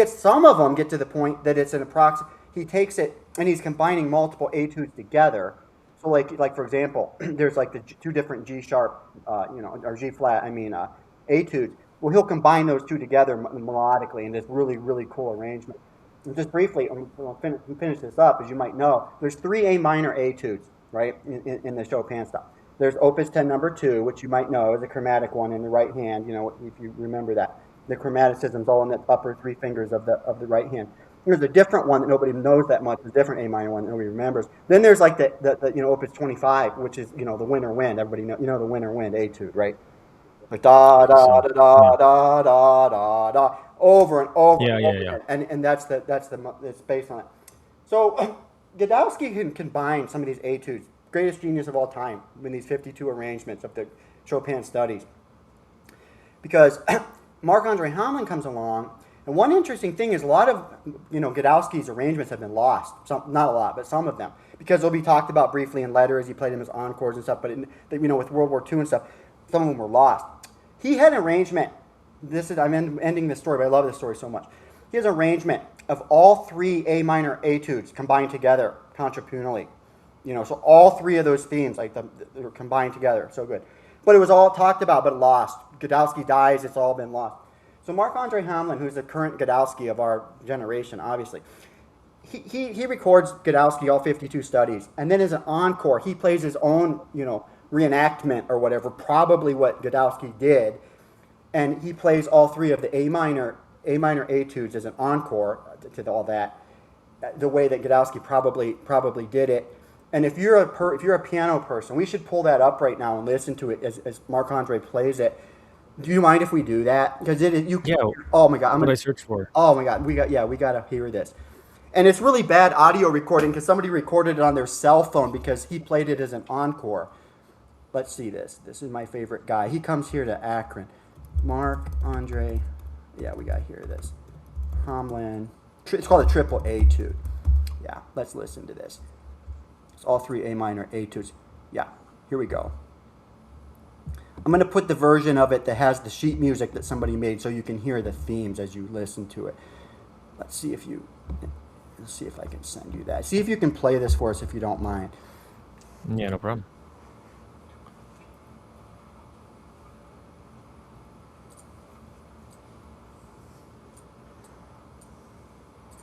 Some of them get to the point that it's an he takes it and he's combining multiple etudes together. So like for example, there's like the two different G sharp, or G flat, etudes. Well, he'll combine those two together melodically in this really, really cool arrangement. And just briefly, I'll finish this up, as you might know, there's 3 A minor etudes, right, in the Chopin stuff. There's Opus 10 number 2, which you might know is a chromatic one in the right hand, if you remember that. The chromaticism's all in the upper 3 fingers of the right hand. There's a different one that nobody knows that much, a different A minor one that nobody remembers. Then there's like the Opus 25, which is, the Winter Wind. Everybody know, the Winter Wind etude, right? Like da da da da da da da da over and over. Yeah. And it's based on it. So Godowski can combine some of these etudes, greatest genius of all time, in these 52 arrangements of the Chopin studies. Because Marc-Andre Hamelin comes along, and one interesting thing is a lot of Godowski's arrangements have been lost. Not a lot, but some of them, because they'll be talked about briefly in letters. He played them as encores and stuff, but with World War II and stuff, some of them were lost. He had an arrangement. I'm ending this story, but I love this story so much. He has an arrangement of all 3 A minor etudes combined together contrapuntally. So all 3 of those themes, they're combined together. So good. But it was all talked about, but lost. Godowski dies. It's all been lost. So Marc-Andre Hamelin, who's the current Godowski of our generation, obviously, he records Godowski all 52 studies, and then as an encore, he plays his own, reenactment or whatever, probably what Godowski did, and he plays all 3 of the A minor etudes as an encore to all that, the way that Godowski probably did it. And if you're a piano person, we should pull that up right now and listen to it as Marc-Andre plays it. Do you mind if we do that? Because oh my God, what I search for? Oh my God, we got to hear this. And it's really bad audio recording because somebody recorded it on their cell phone because he played it as an encore. Let's see this. This is my favorite guy. He comes here to Akron. Mark, Andre. Yeah, we got here this. Hamlin. It's called a triple etude. Yeah, let's listen to this. It's all three A minor etudes. Yeah, here we go. I'm going to put the version of it that has the sheet music that somebody made so you can hear the themes as you listen to it. Let's see if I can send you that. See if you can play this for us if you don't mind. Yeah, no problem.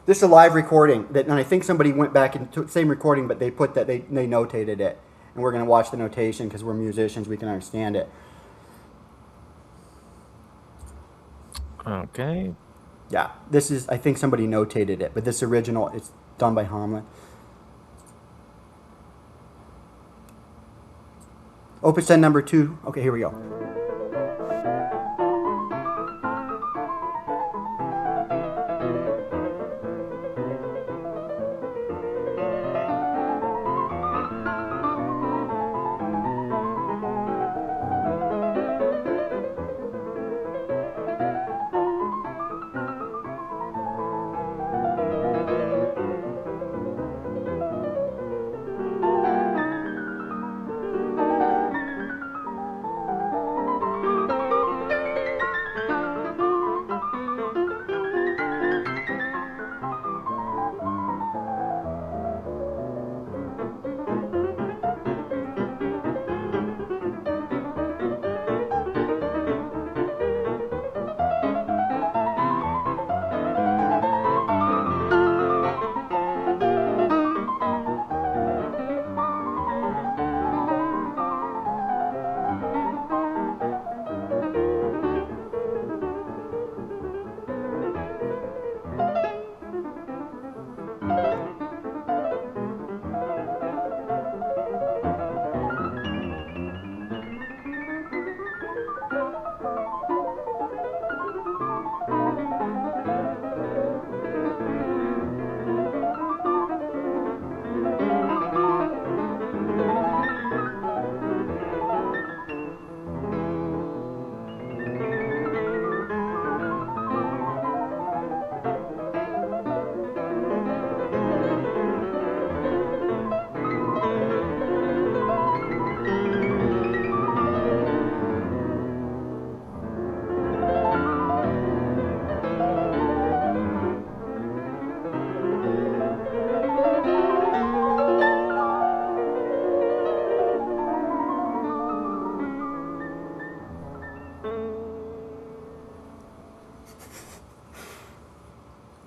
This is a live recording and I think somebody went back and took the same recording, but they put that they notated it, and we're going to watch the notation because we're musicians, we can understand it. Okay. Yeah, this is, I think somebody notated it, but this original, it's done by Hamlin. Opus 10 number 2. Okay, here we go.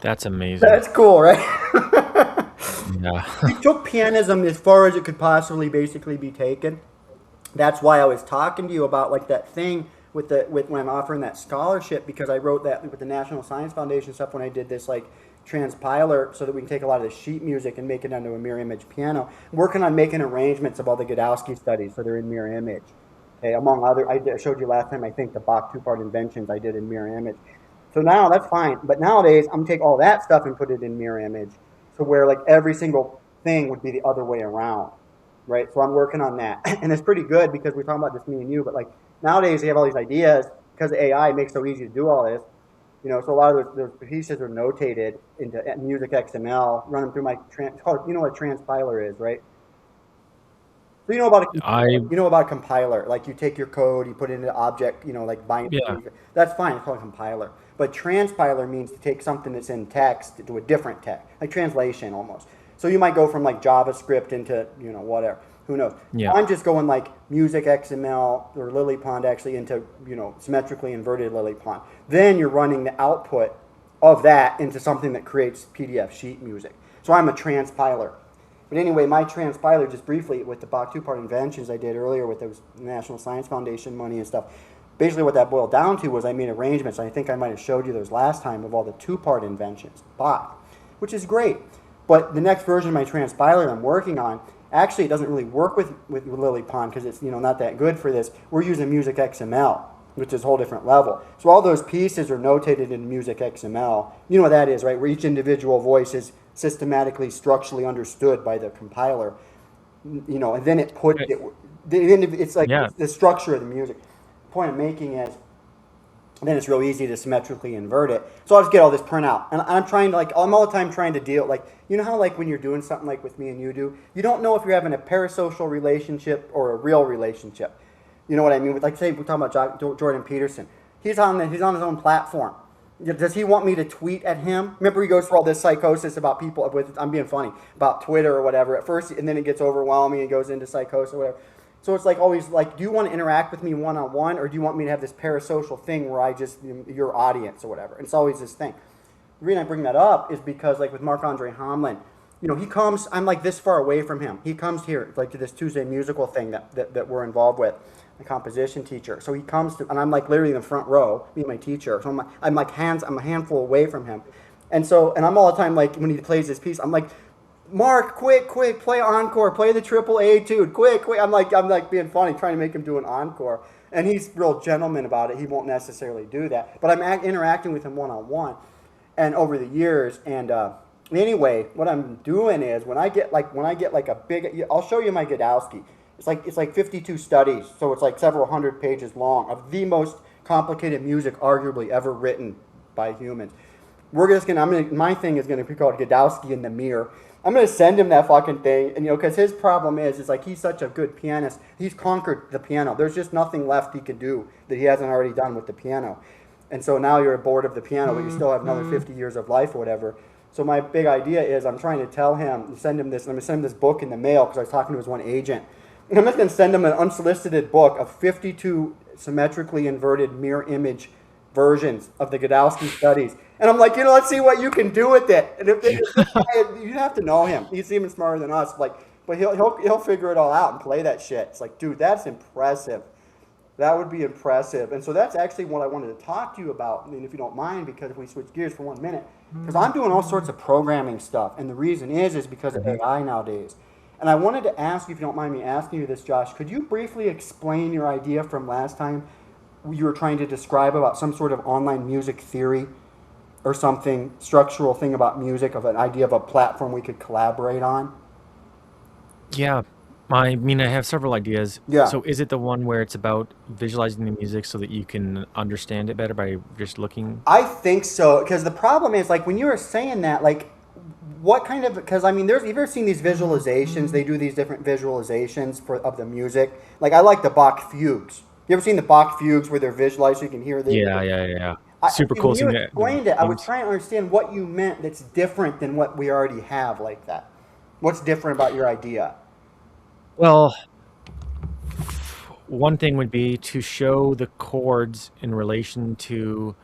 That's amazing. That's cool, right? Yeah. We took pianism as far as it could possibly basically be taken. That's why I was talking to you about like that thing with when I'm offering that scholarship, because I wrote that with the National Science Foundation stuff when I did this like transpiler so that we can take a lot of the sheet music and make it into a mirror image piano. I'm working on making arrangements of all the Godowski studies so they're in mirror image. Okay, among other, I showed you last time, I think the Bach two-part inventions I did in mirror image. So now that's fine, but nowadays I'm gonna take all that stuff and put it in mirror image, so where like every single thing would be the other way around, right? So I'm working on that, and it's pretty good because we're talking about just me and you, but like nowadays they have all these ideas because AI makes it so easy to do all this, you know. So a lot of those pieces are notated into music XML, run them through my you know what a transpiler is, right? So you know about a compiler. Like you take your code, you put it into object, you know, like binary. Yeah. That's fine. It's called a compiler. But transpiler means to take something that's in text to a different text, like translation almost. So you might go from like JavaScript into, you know, whatever. Who knows? Yeah. I'm just going like music XML or LilyPond actually into, you know, symmetrically inverted LilyPond. Then you're running the output of that into something that creates PDF sheet music. So I'm a transpiler. But anyway, my transpiler, just briefly, with the Bach two-part inventions I did earlier with those National Science Foundation money and stuff, basically what that boiled down to was I made arrangements. I think I might have showed you those last time of all the two-part inventions, Bach, which is great. But the next version of my transpiler I'm working on, actually it doesn't really work with LilyPond because it's, you know, not that good for this. We're using Music XML. which is a whole different level. So all those pieces are notated in Music XML. You know what that is, right? Where each individual voice is systematically, structurally understood by the compiler. You know, and then it puts Right. it. It's like Yeah. it's the structure of the music. The point I'm making is, then it's real easy to symmetrically invert it. So I'll just get all this printout, and I'm trying to like I'm all the time trying to deal like you know how like when you're doing something like with me and you do, you don't know if you're having a parasocial relationship or a real relationship. You know what I mean? With like say we're talking about Jordan Peterson, he's on his own platform. Does he want me to tweet at him? Remember, he goes through all this psychosis about people with I'm being funny about Twitter or whatever at first, and then it gets overwhelming and goes into psychosis or whatever. So it's like always like, do you want to interact with me one on one, or do you want me to have this parasocial thing where I just your audience or whatever? And it's always this thing. The reason I bring that up is because like with Marc-Andre Hamelin, you know, he comes. I'm like this far away from him. He comes here like to this Tuesday musical thing that we're involved with, the composition teacher. So he comes to, and I'm like literally in the front row, me and my teacher. So I'm a handful away from him, and I'm all the time like when he plays this piece, I'm like, Mark, quick, play encore, play the triple etude, quick. I'm like being funny, trying to make him do an encore, and he's real gentleman about it. He won't necessarily do that, but I'm interacting with him one on one, and over the years, and anyway, what I'm doing is when I get like a big, I'll show you my Godowski. It's like 52 studies, so it's like several hundred pages long of the most complicated music arguably ever written by humans. My thing is gonna be called Godowski in the Mirror. I'm gonna send him that fucking thing, and you know, because his problem is like he's such a good pianist. He's conquered the piano. There's just nothing left he could do that he hasn't already done with the piano. And so now you're bored of the piano, but you still have another 50 years of life or whatever. So my big idea is I'm trying to tell him, send him this. I'm gonna send him this book in the mail because I was talking to his one agent. And I'm just gonna send him an unsolicited book of 52 symmetrically inverted mirror image versions of the Godowski studies. And I'm like, you know, let's see what you can do with it. And if you have to know him. He's even smarter than us. Like, but he'll figure it all out and play that shit. It's like, dude, that's impressive. That would be impressive. And so that's actually what I wanted to talk to you about. I mean, if you don't mind, because if we switch gears for 1 minute, because I'm doing all sorts of programming stuff, and the reason is because of AI nowadays. And I wanted to ask you, if you don't mind me asking you this, Josh, could you briefly explain your idea from last time you were trying to describe about some sort of online music theory or something, structural thing about music, of an idea of a platform we could collaborate on? Yeah. I mean, I have several ideas. Yeah. So is it the one where it's about visualizing the music so that you can understand it better by just looking? I think so, because the problem is, like, when you were saying that, like, what kind of, because, I mean, you've ever seen these visualizations? They do these different visualizations of the music. Like, I like the Bach fugues. You ever seen the Bach fugues where they're visualized so you can hear the... Yeah. Super cool. When you seeing it. explained it, I was trying to understand what you meant that's different than what we already have like that. What's different about your idea? Well, one thing would be to show the chords in relation to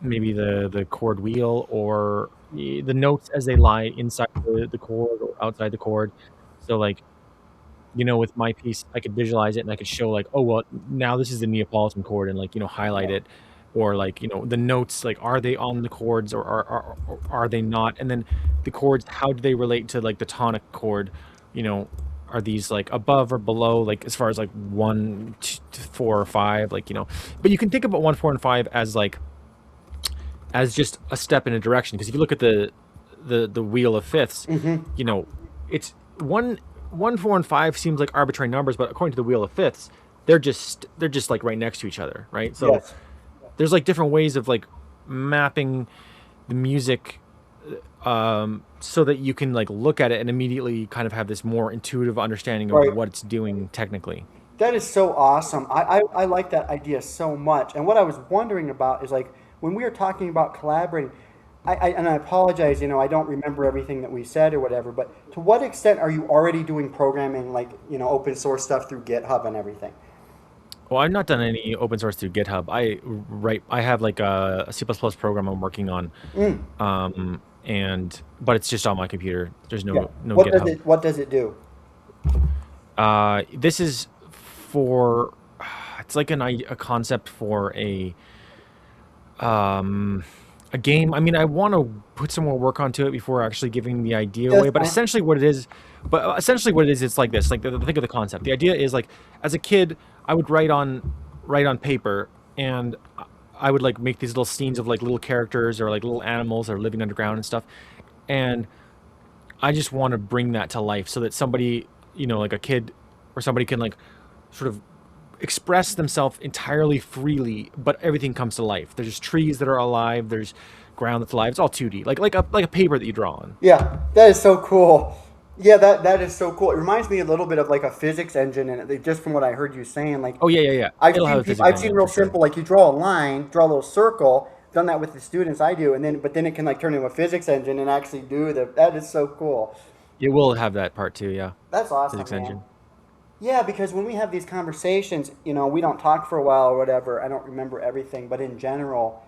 maybe the chord wheel or the notes as they lie inside the chord or outside the chord. So like, you know, with my piece, I could visualize it and I could show like, oh, well, now this is the Neapolitan chord and like, you know, highlight it. Or like, you know, the notes, like, are they on the chords or are they not? And then the chords, how do they relate to like the tonic chord? You know, are these like above or below, like as far as like 1, 2, 4, or 5, like, you know, but you can think about 1, 4, and 5 as like, as just a step in a direction. Because if you look at the wheel of fifths, you know, it's 1, 4, and 5 seems like arbitrary numbers, but according to the wheel of fifths, they're just like right next to each other, right? So Yes. there's like different ways of like mapping the music so that you can like look at it and immediately kind of have this more intuitive understanding of Right. what it's doing technically. That is so awesome. I like that idea so much. And what I was wondering about is like when we were talking about collaborating, and I apologize, you know, I don't remember everything that we said or whatever, but to what extent are you already doing programming, like, you know, open source stuff through GitHub and everything? Well, I've not done any open source through GitHub. I have like a C++ program I'm working on, but it's just on my computer. There's Yeah. no What GitHub. what does it do? This is for it's like a concept for a game. I mean, I want to put some more work onto it before actually giving the idea That's away. But fine. essentially, what it is, it's like this. Like think of the concept. The idea is like, as a kid, I would write on write on paper, and I would like make these little scenes of like little characters or like little animals that are living underground and stuff. And I just want to bring that to life so that somebody, like a kid or somebody can like sort of express themselves entirely freely, but everything comes to life. There's just trees that are alive. There's ground that's alive. It's all 2D, like a paper that you draw on. Yeah, that is so cool. Yeah, that is so cool. It reminds me a little bit of like a physics engine, and just from what I heard you saying, like Oh yeah, yeah, yeah. I've It'll have seen a people, physics I've seen engine real for sure. simple, like you draw a line, draw a little circle. Done that with the students I do, and then it can like turn into a physics engine and actually do the. That is so cool. It will have that part too. Yeah, That's awesome, physics man. engine. Yeah, because when we have these conversations, we don't talk for a while or whatever. I don't remember everything, but in general,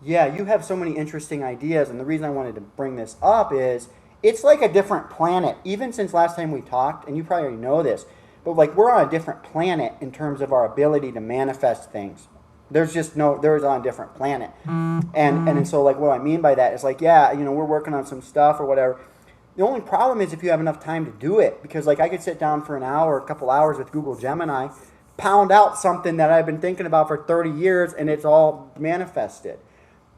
yeah, you have so many interesting ideas, and the reason I wanted to bring this up is it's like a different planet. Even since last time we talked, and you probably already know this, but like we're on a different planet in terms of our ability to manifest things. There's just no, there's on a different planet, and so like what I mean by that is like yeah, we're working on some stuff or whatever. The only problem is if you have enough time to do it, because like I could sit down for an hour, a couple hours with Google Gemini, pound out something that I've been thinking about for 30 years, and it's all manifested.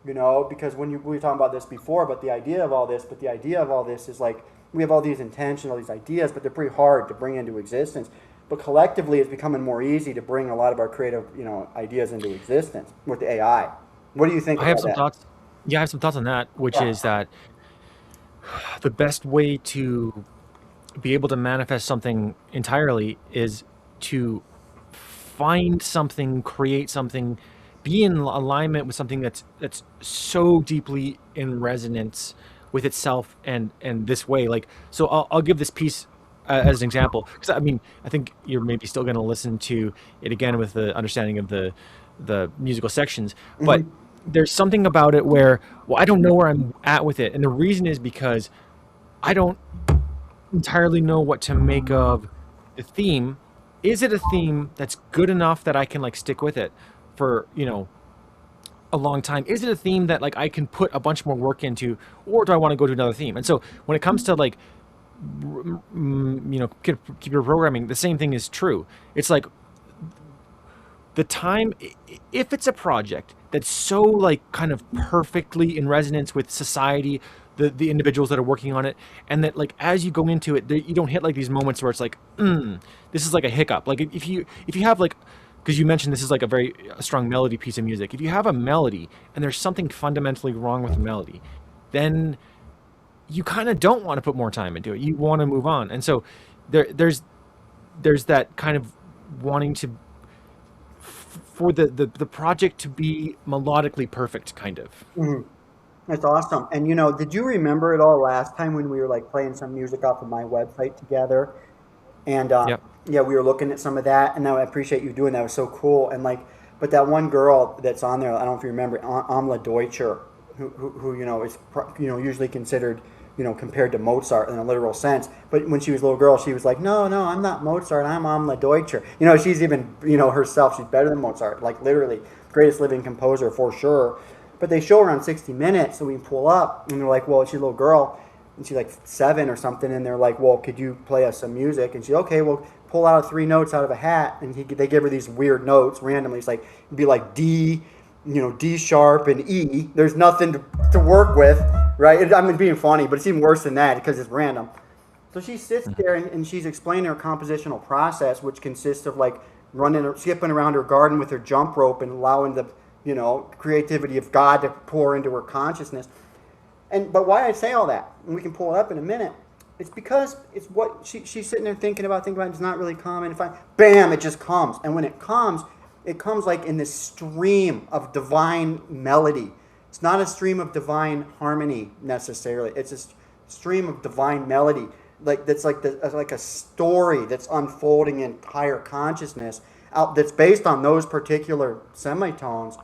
Because we were talking about this before, but the idea of all this is like we have all these intentions, all these ideas, but they're pretty hard to bring into existence. But collectively, it's becoming more easy to bring a lot of our creative, ideas into existence with the AI. What do you think I have about some that? thoughts. Yeah, I have some thoughts on that, which Yeah. is that the best way to be able to manifest something entirely is to find something, create something, be in alignment with something that's so deeply in resonance with itself and this way. Like, so I'll give this piece as an example because I mean I think you're maybe still going to listen to it again with the understanding of the musical sections, but Hmm. there's something about it where well I don't know where I'm at with it, and the reason is because I don't entirely know what to make of the theme. Is it a theme that's good enough that I can like stick with it for, a long time? Is it a theme that like I can put a bunch more work into, or do I want to go to another theme? And so when it comes to like, computer programming, the same thing is true. It's like the time, if it's a project that's so like kind of perfectly in resonance with society, the individuals that are working on it, and that like as you go into it you don't hit like these moments where it's like this is like a hiccup. Like if you have like, because you mentioned this is like a strong melody piece of music, if you have a melody and there's something fundamentally wrong with the melody, then you kind of don't want to put more time into it, you want to move on. And so there's that kind of wanting to for the project to be melodically perfect, kind of. Hmm. That's awesome. And did you remember it all last time when we were like playing some music off of my website together? And Yep. yeah, we were looking at some of that, and I appreciate you doing that. It was so cool. And like, but that one girl that's on there, I don't know if you remember, Amla Deutscher, who is usually considered compared to Mozart in a literal sense. But when she was a little girl, she was like, no, no, I'm not Mozart. I'm Amla Deutscher. She's even herself. She's better than Mozart. Like literally, greatest living composer for sure. But they show her on 60 Minutes, so we pull up, and they're like, well, she's a little girl, and she's like 7 or something, and they're like, well, could you play us some music? And she's okay, well, pull out 3 notes out of a hat, and they give her these weird notes randomly. It's like, it'd be like D, D sharp and E. There's nothing to work with, right? I'm being funny, but it's even worse than that because it's random. So she sits there and she's explaining her compositional process, which consists of like running or skipping around her garden with her jump rope and allowing the creativity of God to pour into her consciousness. But why I say all that, and we can pull it up in a minute, it's because it's what she's sitting there thinking about. It's not really common. If bam, it just comes. And when it comes like in this stream of divine melody. It's not a stream of divine harmony necessarily. It's a stream of divine melody. Like that's like a story that's unfolding in higher consciousness out that's based on those particular semitones,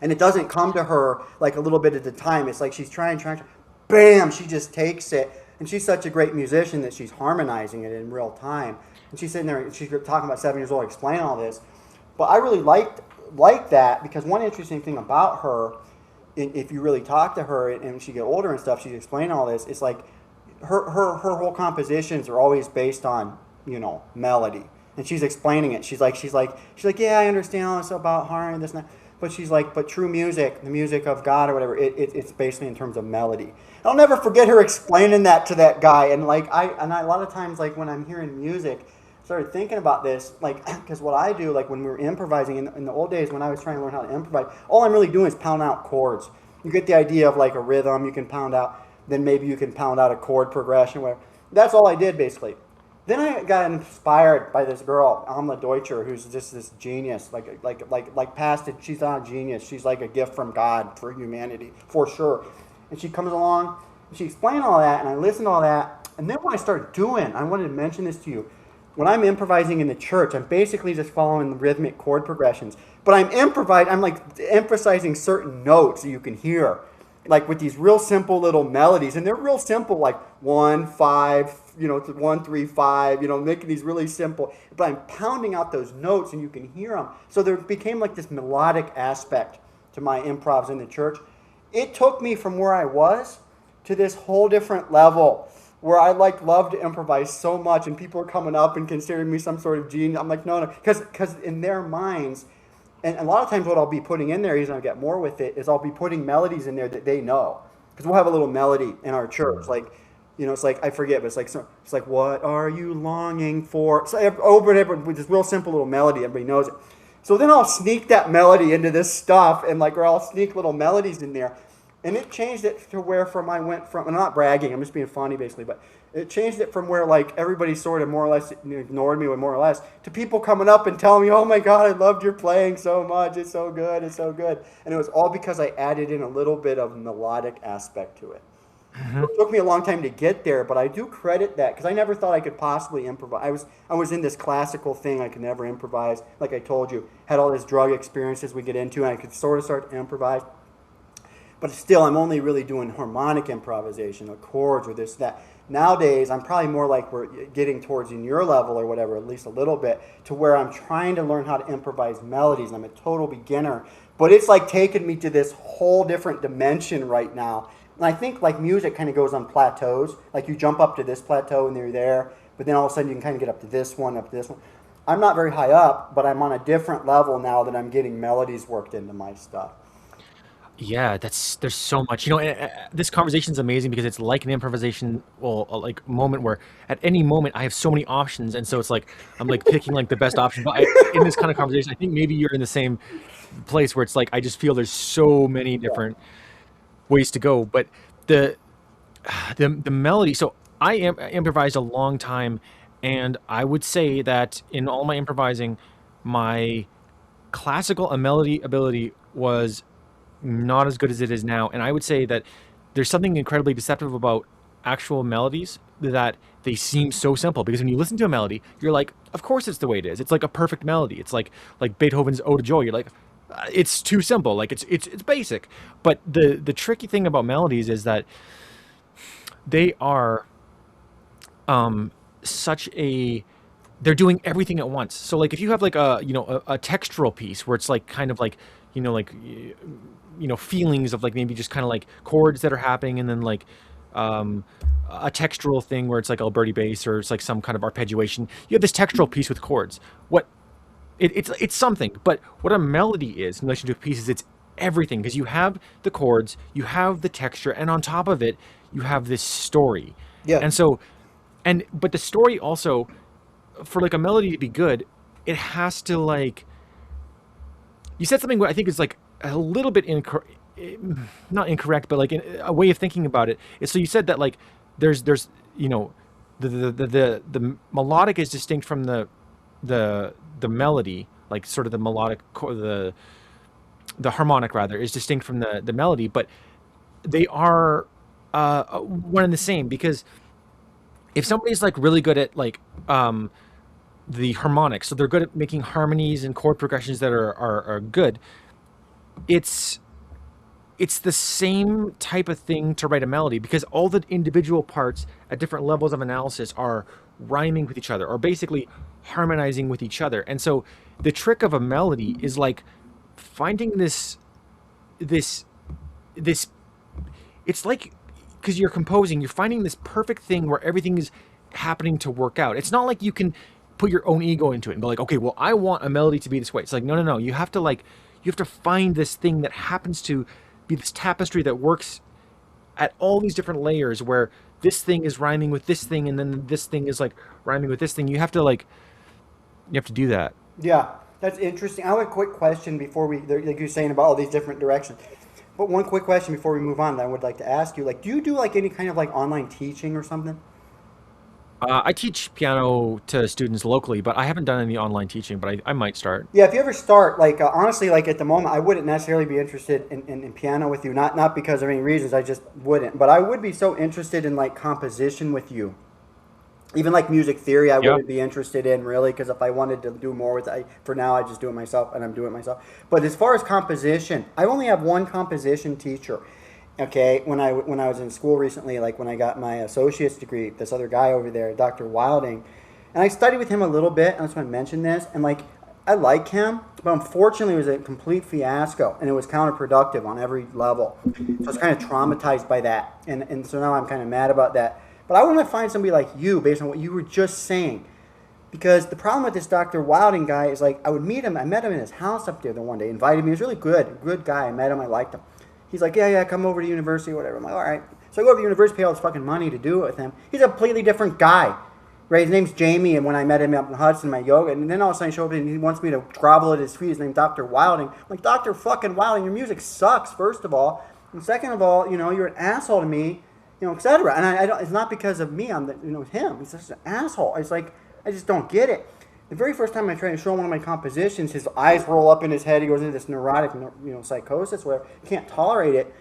and it doesn't come to her like a little bit at a time. It's like she's trying, bam, she just takes it. And she's such a great musician that she's harmonizing it in real time. And she's sitting there, and she's talking about 7 years old, explaining all this. But I really liked that because one interesting thing about her, if you really talk to her and she get older and stuff, she's explaining all this. It's like her whole compositions are always based on melody. and she's explaining it. She's like, yeah, I understand all this about harmony, this and that. But she's like, but true music, the music of God or whatever, it's basically in terms of melody. I'll never forget her explaining that to that guy. And like a lot of times, like when I'm hearing music, I started thinking about this, like, because what I do, like when we were improvising in the old days when I was trying to learn how to improvise, all I'm really doing is pound out chords. You get the idea of like a rhythm you can pound out, then maybe you can pound out a chord progression, whatever. That's all I did basically. Then I got inspired by this girl, Amla Deutscher, who's just this genius, like past it. She's not a genius. She's like a gift from God for humanity, for sure. And she comes along, and she explained all that, and I listened to all that. And then what I started doing, I wanted to mention this to you. When I'm improvising in the church, I'm basically just following the rhythmic chord progressions. But I'm like emphasizing certain notes that you can hear, like with these real simple little melodies, and they're real simple, like 1, 5, 1, 3, 5, making these really simple. But I'm pounding out those notes, and you can hear them. So there became like this melodic aspect to my improvs in the church. It took me from where I was to this whole different level, where I like love to improvise so much, and people are coming up and considering me some sort of genius. I'm like, no, because in their minds. And a lot of times what I'll be putting in there, I'll get more with it, is I'll be putting melodies in there that they know. Because we'll have a little melody in our church. Like, it's like, I forget, but it's like, what are you longing for? So over and over, with this real simple little melody, everybody knows it. So then I'll sneak that melody into this stuff, or I'll sneak little melodies in there. And it changed it to where I went from, I'm not bragging, I'm just being funny basically, but it changed it from where like everybody sort of more or less ignored me, more or less, to people coming up and telling me, oh my God, I loved your playing so much, it's so good, it's so good. And it was all because I added in a little bit of melodic aspect to it. Mm-hmm. It took me a long time to get there, but I do credit that, because I never thought I could possibly improvise. I was in this classical thing, I could never improvise, like I told you, had all this drug experiences we get into, and I could sort of start to improvise. But still, I'm only really doing harmonic improvisation, or chords, or this, that. Nowadays, I'm probably more like we're getting towards in your level or whatever, at least a little bit, to where I'm trying to learn how to improvise melodies. I'm a total beginner. But it's like taking me to this whole different dimension right now. And I think like music kind of goes on plateaus. Like you jump up to this plateau and you're there, but then all of a sudden you can kind of get up to this one, up to this one. I'm not very high up, but I'm on a different level now that I'm getting melodies worked into my stuff. Yeah, there's so much. This conversation is amazing because it's like an improvisation, well, like moment where at any moment I have so many options, and so it's like I'm like picking like the best option. But in this kind of conversation, I think maybe you're in the same place where it's like I just feel there's so many different ways to go. But the melody. So I improvised a long time, and I would say that in all my improvising, my classical and melody ability was not as good as it is now. And I would say that there's something incredibly deceptive about actual melodies, that they seem so simple, because when you listen to a melody, you're like, of course it's the way it is. It's like a perfect melody. It's like Beethoven's Ode to Joy. You're like, it's too simple. Like it's basic. But the tricky thing about melodies is that they are they're doing everything at once. So like if you have like a textural piece where it's like kind of like feelings of like maybe just kind of like chords that are happening, and then like a textural thing where it's like Alberti bass, or it's like some kind of arpeggiation. You have this textural piece with chords. It's something, but what a melody is in relation to a piece is it's everything, because you have the chords, you have the texture, and on top of it, you have this story. Yeah. And so, but the story also, for like a melody to be good, it has to like. You said something what I think is like a little bit not incorrect, but like a way of thinking about it is. So you said that like there's the melodic is distinct from the melody, like sort of the melodic, the harmonic rather is distinct from the melody, but they are one and the same, because if somebody's like really good at like the harmonics, so they're good at making harmonies and chord progressions that are good, it's the same type of thing to write a melody, because all the individual parts at different levels of analysis are rhyming with each other, or basically harmonizing with each other. And so the trick of a melody is like finding this it's like, because you're composing, you're finding this perfect thing where everything is happening to work out. It's not like you can put your own ego into it and go like, okay, well, I want a melody to be this way. It's like, no, no, no. You have to find this thing that happens to be this tapestry that works at all these different layers where this thing is rhyming with this thing and then this thing is like rhyming with this thing. You have to do that. Yeah, that's interesting. I have a quick question before like you're saying about all these different directions. But one quick question before we move on that I would like to ask you. Like, do you do like any kind of like online teaching or something? I teach piano to students locally, but I haven't done any online teaching, but I might start. Yeah, if you ever start, like honestly, like at the moment, I wouldn't necessarily be interested in piano with you. Not because of any reasons, I just wouldn't. But I would be so interested in like composition with you. Even like music theory, I Yeah. wouldn't be interested in really because if I wanted to do more with it, for now I just do it myself and I'm doing it myself. But as far as composition, I only have one composition teacher. Okay, when I was in school recently, like when I got my associate's degree, this other guy over there, Dr. Wilding, and I studied with him a little bit. I just want to mention this, and like I like him, but unfortunately it was a complete fiasco, and it was counterproductive on every level. So I was kind of traumatized by that, and so now I'm kind of mad about that. But I want to find somebody like you based on what you were just saying. Because the problem with this Dr. Wilding guy is like I would meet him. I met him in his house up there the one day. Invited me. He was really good guy. I met him. I liked him. He's like, yeah, come over to university or whatever. I'm like, all right. So I go over to university, pay all this fucking money to do it with him. He's a completely different guy. Right? His name's Jamie, and when I met him up in Hudson, my yoga, and then all of a sudden I show up and he wants me to grovel at his feet. His name's Dr. Wilding. I'm like, Dr. fucking Wilding, your music sucks, first of all. And second of all, you're an asshole to me, etc. And I don't, it's not because of me, him. He's just an asshole. It's like, I just don't get it. The very first time I tried to show him one of my compositions, his eyes roll up in his head. He goes into this neurotic, psychosis where he can't tolerate it.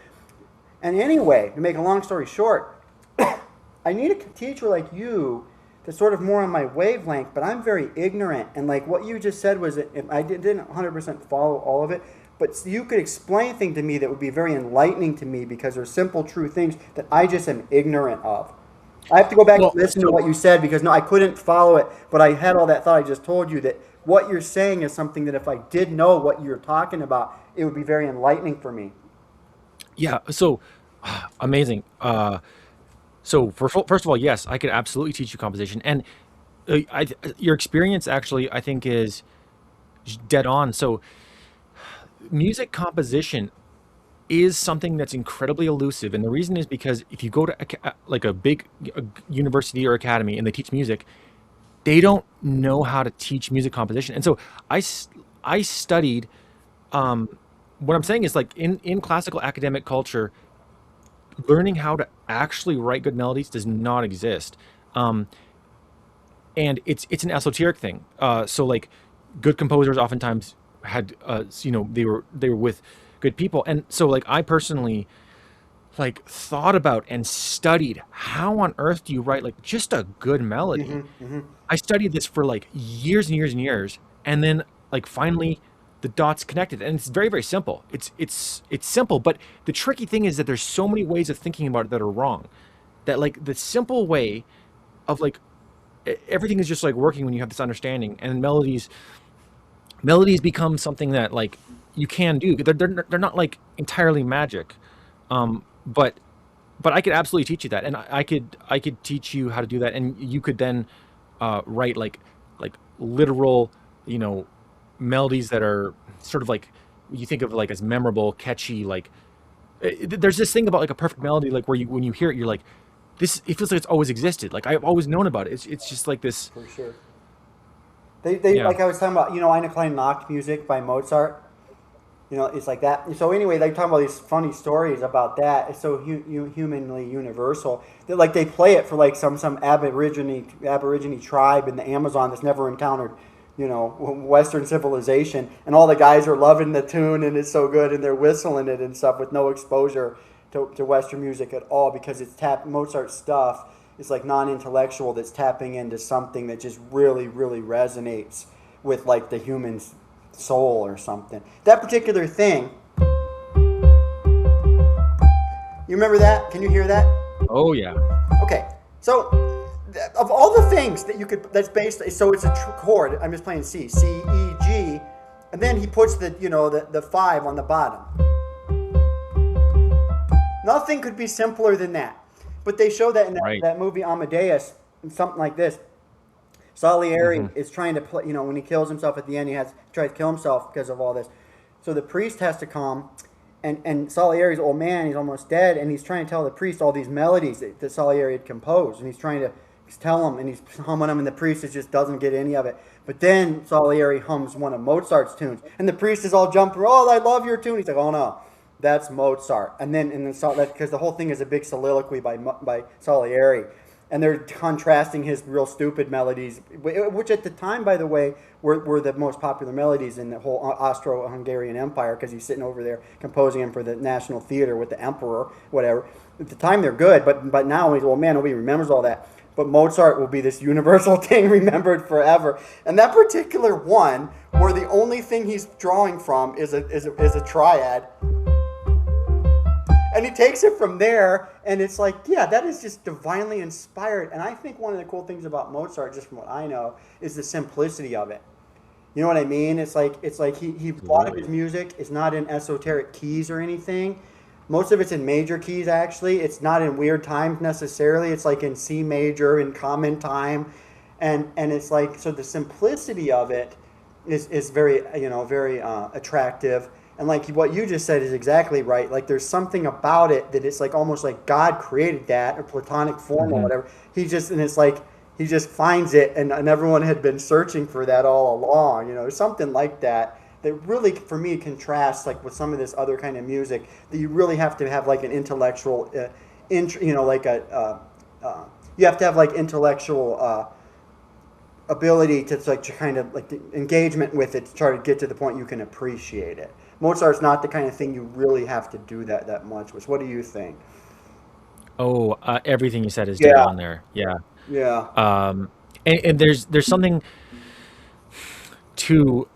And anyway, to make a long story short, I need a teacher like you that's sort of more on my wavelength, but I'm very ignorant. And like what you just said was, I didn't 100% follow all of it, but you could explain things to me that would be very enlightening to me because they're simple, true things that I just am ignorant of. I have to go back and listen to what you said because no, I couldn't follow it, but I had all that thought I just told you that what you're saying is something that if I did know what you're talking about, it would be very enlightening for me. Yeah. So amazing. First of all, yes, I could absolutely teach you composition, and your experience actually, I think, is dead on. So music composition is something that's incredibly elusive, and the reason is because if you go to like a big university or academy and they teach music, they don't know how to teach music composition. And so I studied. What I'm saying is like in classical academic culture, learning how to actually write good melodies does not exist. Um, and it's an esoteric thing. So like good composers oftentimes had they were with good people, and so like I personally like thought about and studied how on earth do you write like just a good melody. I studied this for like years and years and years, and then like finally the dots connected, and it's very very simple. It's simple, but the tricky thing is that there's so many ways of thinking about it that are wrong. That like the simple way of like everything is just like working when you have this understanding, and melodies become something that like you can do. They're not like entirely magic, but I could absolutely teach you that, and I could teach you how to do that, and you could then write like literal, melodies that are sort of like you think of like as memorable, catchy. Like there's this thing about like a perfect melody, like where you when you hear it, you're like, this. It feels like it's always existed. Like I've always known about it. It's just like this. For sure. They Yeah. like I was talking about, Eine kleine Nacht music by Mozart. It's like that. So anyway, they talk about these funny stories about that. It's so humanly universal that like they play it for like some aborigine tribe in the Amazon that's never encountered, Western civilization, and all the guys are loving the tune and it's so good and they're whistling it and stuff with no exposure to Western music at all because it's Mozart stuff. It's like non-intellectual that's tapping into something that just really, really resonates with like the human's soul or something. That particular thing, you remember that? Can you hear that? Oh yeah. Okay, so of all the things that that's based, so it's a chord. I'm just playing C, E, G, and then he puts the 5 on the bottom. Nothing could be simpler than that. But they show that in Right. that movie Amadeus, and something like this. Salieri Hmm. is trying to play, when he kills himself at the end, tries to kill himself because of all this. So the priest has to come, and Salieri's old man, he's almost dead, and he's trying to tell the priest all these melodies that Salieri had composed, and he's tell him, and he's humming them, and the priest just doesn't get any of it. But then Salieri hums one of Mozart's tunes, and the priest is all jumping, oh, I love your tune. He's like, oh no, that's Mozart. Because the whole thing is a big soliloquy by Salieri, and they're contrasting his real stupid melodies, which at the time, by the way, were the most popular melodies in the whole Austro-Hungarian Empire, because he's sitting over there composing them for the National Theater with the emperor, whatever. At the time, they're good, but now he's, well, man, nobody remembers all that. But Mozart will be this universal thing remembered forever. And that particular one, where the only thing he's drawing from is a triad, and he takes it from there, and it's like, yeah, that is just divinely inspired. And I think one of the cool things about Mozart, just from what I know, is the simplicity of it. You know what I mean? It's like he a lot of his music is not in esoteric keys or anything. Most of it's in major keys, actually. It's not in weird times necessarily. It's like in C major, in common time, and it's like, so the simplicity of it is very, very attractive. And like what you just said is exactly right. Like there's something about it that it's like almost like God created that, or Platonic form or Hmm. whatever. And it's like he just finds it, and everyone had been searching for that all along. Something like that. That really, for me, contrasts like with some of this other kind of music that you really have to have like an intellectual, like you have to have like intellectual ability to kind of like the engagement with it to try to get to the point you can appreciate it. Mozart's not the kind of thing you really have to do that much with. What do you think? Oh, everything you said is dead Yeah, on there. Yeah. yeah, Um, and there's something to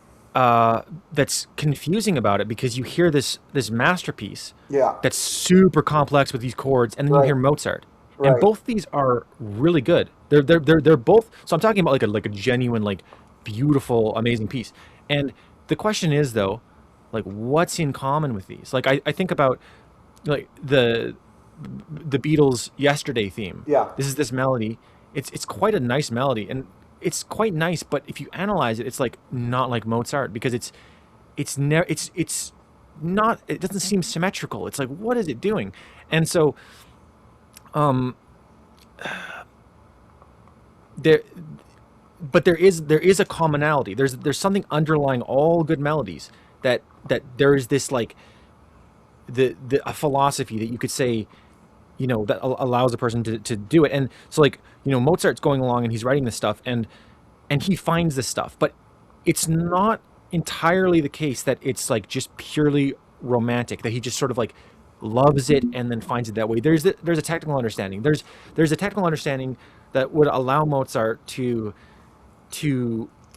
that's confusing about it, because you hear this masterpiece yeah. that's super complex with these chords, and then you Right, hear Mozart, and right. both these are really good. They're both. So I'm talking about like a genuine, like, beautiful, amazing piece. And the question is, though, like, what's in common with these? Like, I think about, like, the Beatles' Yesterday theme. Yeah, This melody. It's quite a nice melody, and it's quite nice. But if you analyze it, it's like not like Mozart, because it's not. It doesn't seem symmetrical. It's like, what is it doing? And so, um, there, but there is a commonality. There's something underlying all good melodies, that there is this, like, the a philosophy that you could say, that allows a person to do it. And so, like, Mozart's going along and he's writing this stuff, and he finds this stuff, but it's not entirely the case that it's like just purely romantic, that he just sort of like loves it and then finds it that way. There's a technical understanding. There's a technical understanding that would allow Mozart to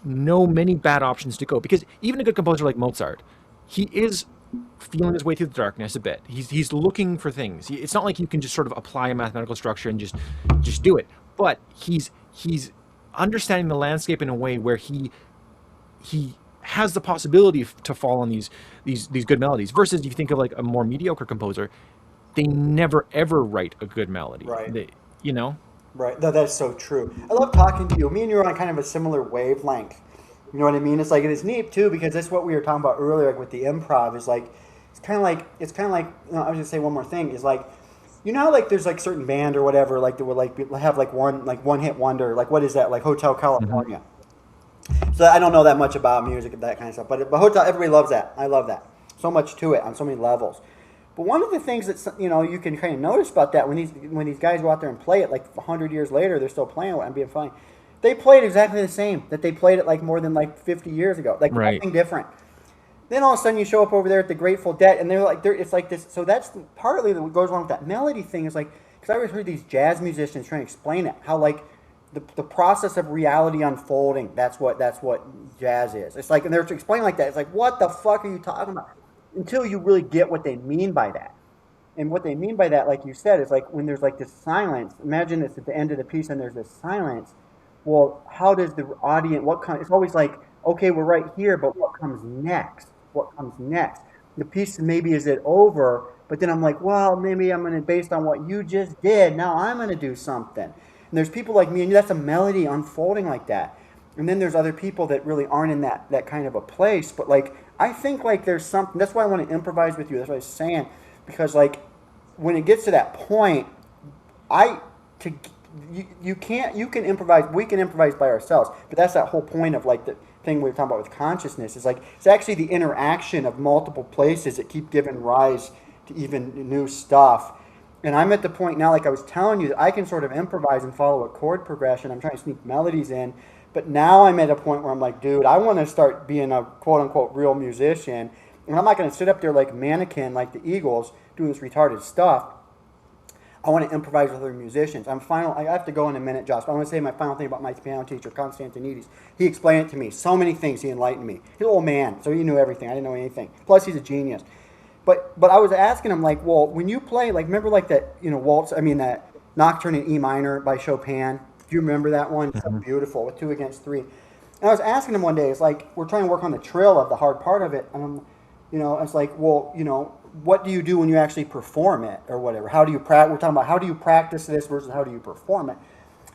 know many bad options to go, because even a good composer like Mozart, he is feeling his way through the darkness a bit. He's looking for things. It's not like you can just sort of apply a mathematical structure and just do it. But he's understanding the landscape in a way where he has the possibility to fall on these good melodies. Versus, if you think of like a more mediocre composer, they never ever write a good melody. right. They, you know. Right. No, that's so true. I love talking to you. Me and you are on kind of a similar wavelength. You know what I mean? It's like, and it's neat too, because that's what we were talking about earlier, like with the improv. Is like, it's kind of like. No, I was gonna say one more thing. Is like, how like there's like certain band or whatever, like that would like have like one hit wonder. Like, what is that? Like Hotel Hmm. California. So I don't know that much about music and that kind of stuff, but Hotel, everybody loves that. I love that. So much to it on so many levels. But one of the things that you can kind of notice about that, when these guys go out there and play it, like 100 years later, they're still playing it and being funny. They played exactly the same that they played it like more than like 50 years ago, like Right. nothing different. Then all of a sudden you show up over there at the Grateful Dead, and it's like this. So that's partly what goes along with that melody thing. Is like, because I always heard these jazz musicians trying to explain it, how like the process of reality unfolding. That's what jazz is. It's like, and they're explaining like that. It's like, what the fuck are you talking about? Until you really get what they mean by that. And what they mean by that, like you said, is like when there's like this silence. Imagine it's at the end of the piece and there's this silence. Well, how does the audience? It's always like, okay, we're right here, but what comes next? What comes next? The piece maybe is it over, but then I'm like, well, maybe I'm gonna, based on what you just did, now I'm gonna do something. And there's people like me, and that's a melody unfolding like that. And then there's other people that really aren't in that kind of a place. But like, I think like there's something. That's why I want to improvise with you. That's what I was saying, because like when it gets to that point, you can improvise. We can improvise by ourselves. But that's that whole point of like the thing we were talking about with consciousness. Is like it's actually the interaction of multiple places that keep giving rise to even new stuff. And I'm at the point now, like I was telling you, that I can sort of improvise and follow a chord progression. I'm trying to sneak melodies in. But now I'm at a point where I'm like, dude, I want to start being a quote-unquote real musician. And I'm not going to sit up there like mannequin, like the Eagles, doing this retarded stuff. I want to improvise with other musicians. I have to go in a minute, Josh. But I want to say my final thing about my piano teacher, Constantinides. He explained it to me. So many things he enlightened me. He's an old man, so he knew everything. I didn't know anything. Plus, he's a genius. But I was asking him, like, well, when you play, like, remember like that, that Nocturne in E minor by Chopin? Do you remember that one? It's so beautiful with 2 against 3. And I was asking him one day, it's like, we're trying to work on the trill of the hard part of it. And it's like, well, what do you do when you actually perform it or whatever? How do you practice? We're talking about how do you practice this versus how do you perform it?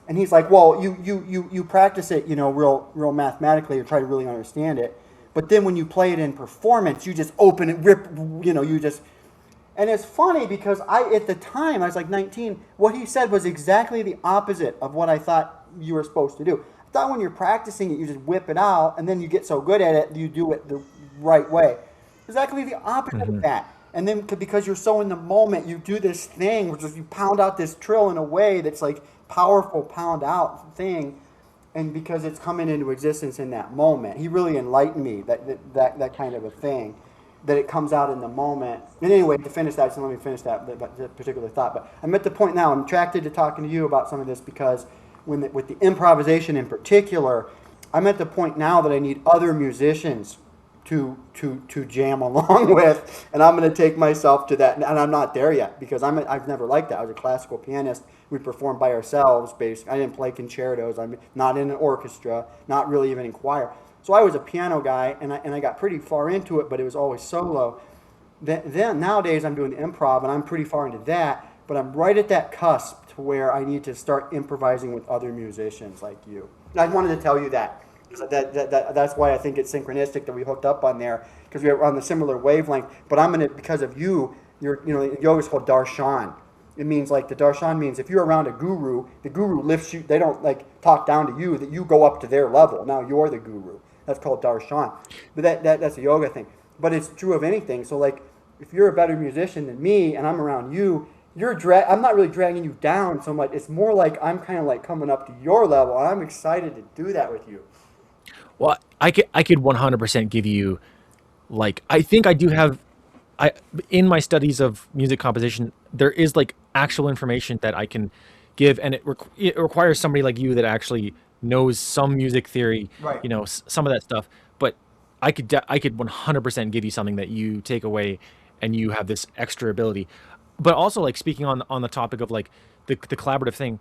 And he's like, well, you practice it, real mathematically or try to really understand it. But then when you play it in performance, you just open it, rip, you just... And it's funny because at the time, I was like 19, what he said was exactly the opposite of what I thought you were supposed to do. I thought when you're practicing it, you just whip it out, and then you get so good at it, you do it the right way. Exactly the opposite of that. And then because you're so in the moment, you do this thing, which is you pound out this trill in a way that's like powerful pound out thing. And because it's coming into existence in that moment. He really enlightened me, that kind of a thing. That it comes out in the moment. And anyway, to finish that, so let me finish that particular thought. But I'm at the point now, I'm attracted to talking to you about some of this because with the improvisation in particular, I'm at the point now that I need other musicians to jam along with, and I'm going to take myself to that. And I'm not there yet because I've never liked that. I was a classical pianist. We performed by ourselves. Basically, I didn't play concertos. I'm not in an orchestra, not really even in choir. So I was a piano guy, and I got pretty far into it, but it was always solo. Then nowadays I'm doing improv, and I'm pretty far into that, but I'm right at that cusp to where I need to start improvising with other musicians like you. And I wanted to tell you that. That's why I think it's synchronistic that we hooked up on there, because we were on the similar wavelength. But I'm gonna, because of you, yoga is called darshan. It means like the darshan means if you're around a guru, the guru lifts you. They don't like talk down to you; that you go up to their level. Now you're the guru. That's called darshan. But that's a yoga thing. But it's true of anything. So like, if you're a better musician than me, and I'm around you, I'm not really dragging you down so much. It's more like I'm kind of like coming up to your level, and I'm excited to do that with you. Well, I could 100% give you, like, I think I do have, in my studies of music composition, there is like actual information that I can give, and it requires somebody like you that actually knows some music theory, Right. Some of that stuff. But I could 100% give you something that you take away, and you have this extra ability. But also, like, speaking on the topic of like the collaborative thing,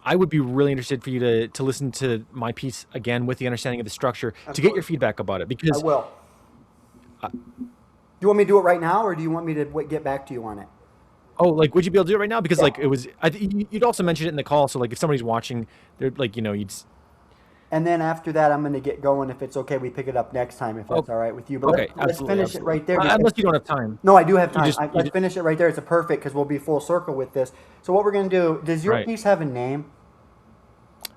I would be really interested for you to listen to my piece again with the understanding of the structure to get your feedback about it. Because I will. Do you want me to do it right now, or do you want me to get back to you on it? Oh, like, would you be able to do it right now? Because like it was, you'd also mentioned it in the call. So like, if somebody's watching, they're like, you'd. And then after that, I'm going to get going. If it's okay, we pick it up next time, if that's all right with you. But okay, let's finish it right there. Unless you don't have time. No, I do have time. Let's finish it right there. It's a perfect, because we'll be full circle with this. So what we're going to do, does your piece have a name?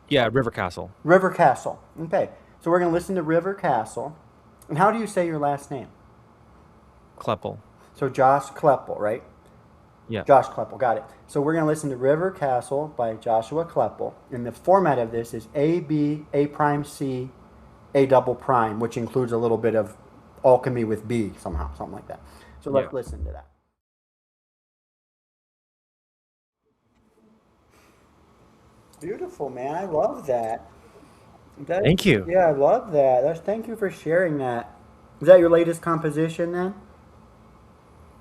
Yeah, River Castle. River Castle. Okay. So we're going to listen to River Castle. And how do you say your last name? Kleppel. So Josh Kleppel, right? Yeah. Josh Kleppel, got it. So we're going to listen to River Castle by Joshua Kleppel. And the format of this is A, B, A prime, C, A double prime, which includes a little bit of alchemy with B somehow, something like that. So let's listen to that. Beautiful, man. I love that. Thank you. Yeah, I love that. Thank you for sharing that. Is that your latest composition then?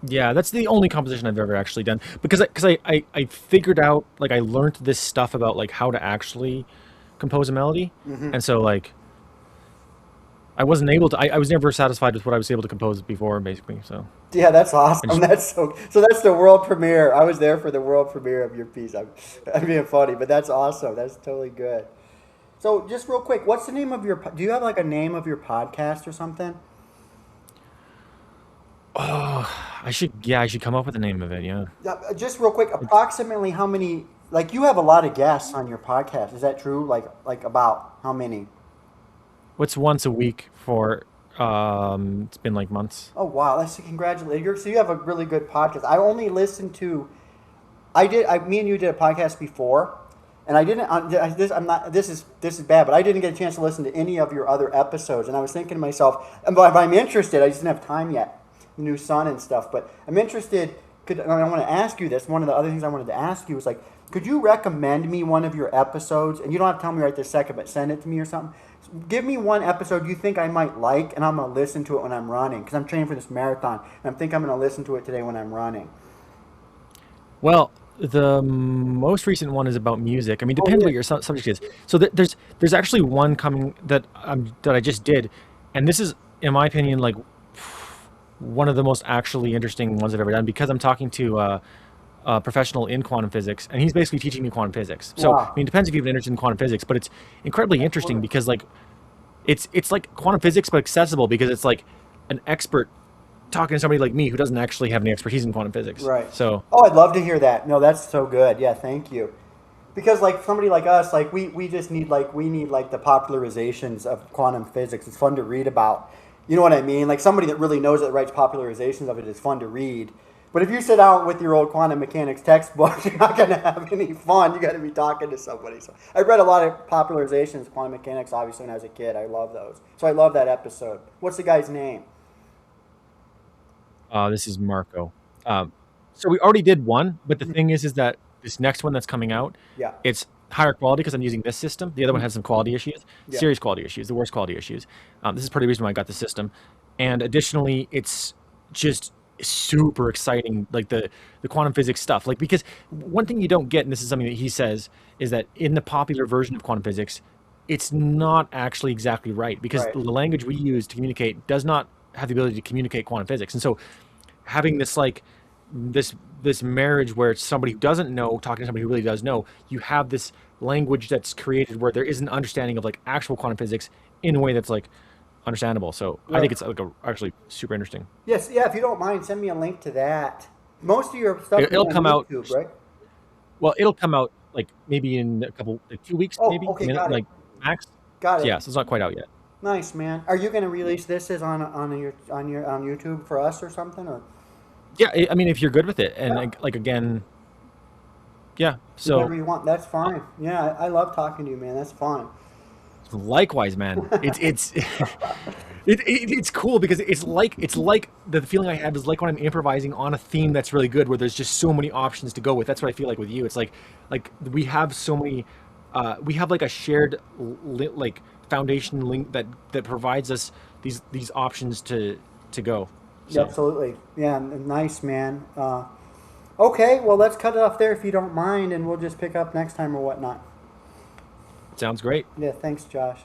Yeah, that's the only composition I've ever actually done, because I figured out, like, I learned this stuff about like how to actually compose a melody, and so like I wasn't able to. I was never satisfied with what I was able to compose before, basically. So Yeah, that's I awesome. just That's so that's the world premiere. I was there for the world premiere of your piece. I'm being funny, but that's awesome. That's totally good. So just real quick, what's the name of your? Do you have like a name of your podcast or something? I should, yeah, I should come up with the name of it. Yeah. Yeah, just real quick, It's approximately how many? Like you have a lot of guests on your podcast. Is that true? Like about how many? what's once a week for it's been like months. Oh wow, that's congratulations. So you have a really good podcast. I only listened to. I did. Me and you did a podcast before, and I didn't. This I'm not. This is bad, but I didn't get a chance to listen to any of your other episodes. And I was thinking to myself, but I'm interested. I just didn't have time yet. New son and stuff. But I'm interested. I want to ask you this. One of the other things I wanted to ask you was like, could you recommend me one of your episodes? And you don't have to tell me right this second, but send it to me or something. Give me one episode you think I might like, and I'm gonna listen to it when I'm running because I'm training for this marathon, and I think I'm gonna listen to it today when I'm running. Well, the most recent one is about music. I mean, Oh depends yeah. what your subject is. So there's actually one coming that that I just did, and this is, in my opinion, like one of the most actually interesting ones I've ever done because I'm talking to a professional in quantum physics, and he's basically teaching me quantum physics. So I Wow. mean, it depends if you have an interest in quantum physics, but it's incredibly interesting Absolutely. because like it's like quantum physics but accessible because it's like an expert talking to somebody like me who doesn't actually have any expertise in quantum physics. Right. So Oh, I'd love to hear that. No, that's so good. Yeah, thank you. Because like somebody like us, like we just need like we need like the popularizations of quantum physics. It's fun to read about. You know what I mean? Like somebody that really knows it that writes popularizations of it is fun to read. But if you sit down with your old quantum mechanics textbook, you're not going to have any fun. You got to be talking to somebody. So I read a lot of popularizations of quantum mechanics, obviously, when I was a kid. I love those. So I love that episode. What's the guy's name? this is Marco. Um, so we already did one, but the Mhm. thing is that this next one that's coming out, Yeah. it's higher quality because I'm using this system. The other one Mhm. has some quality issues, Yeah. serious quality issues, the worst quality issues. This is part of the reason why I got the system, and additionally, it's just super exciting, like the quantum physics stuff. Like because one thing you don't get, and this is something that he says, is that in the popular version of quantum physics, it's not actually exactly right because Right. the language we use to communicate does not have the ability to communicate quantum physics, and so having this like this marriage where it's somebody who doesn't know talking to somebody who really does know, you have this language that's created where there is an understanding of like actual quantum physics in a way that's like understandable. So I think Right. it's like actually super interesting. Yes. Yeah. If you don't mind, send me a link to that. Most of your stuff is It'll on come out. YouTube, right? Well, it'll come out like maybe in a couple, like 2 weeks, Oh, maybe a okay. minute, Got it. like max. Got So it. yeah, so it's not quite out yet. Nice, man. Are you going to release this as on YouTube for us or something or? Yeah, I mean, if you're good with it, and Yeah. like again, yeah. Whatever So you want. That's fine. Yeah, I love talking to you, man. That's fun. likewise, man. It's it's cool because it's like the feeling I have is like when I'm improvising on a theme that's really good, where there's just so many options to go with. That's what I feel like with you. It's like we have so many, we have like a shared like foundation link that provides us these options to go. Yeah, So absolutely. Yeah, nice, man. Okay, well, let's cut it off there if you don't mind, and we'll just pick up next time or whatnot. sounds great. Yeah, thanks, Josh.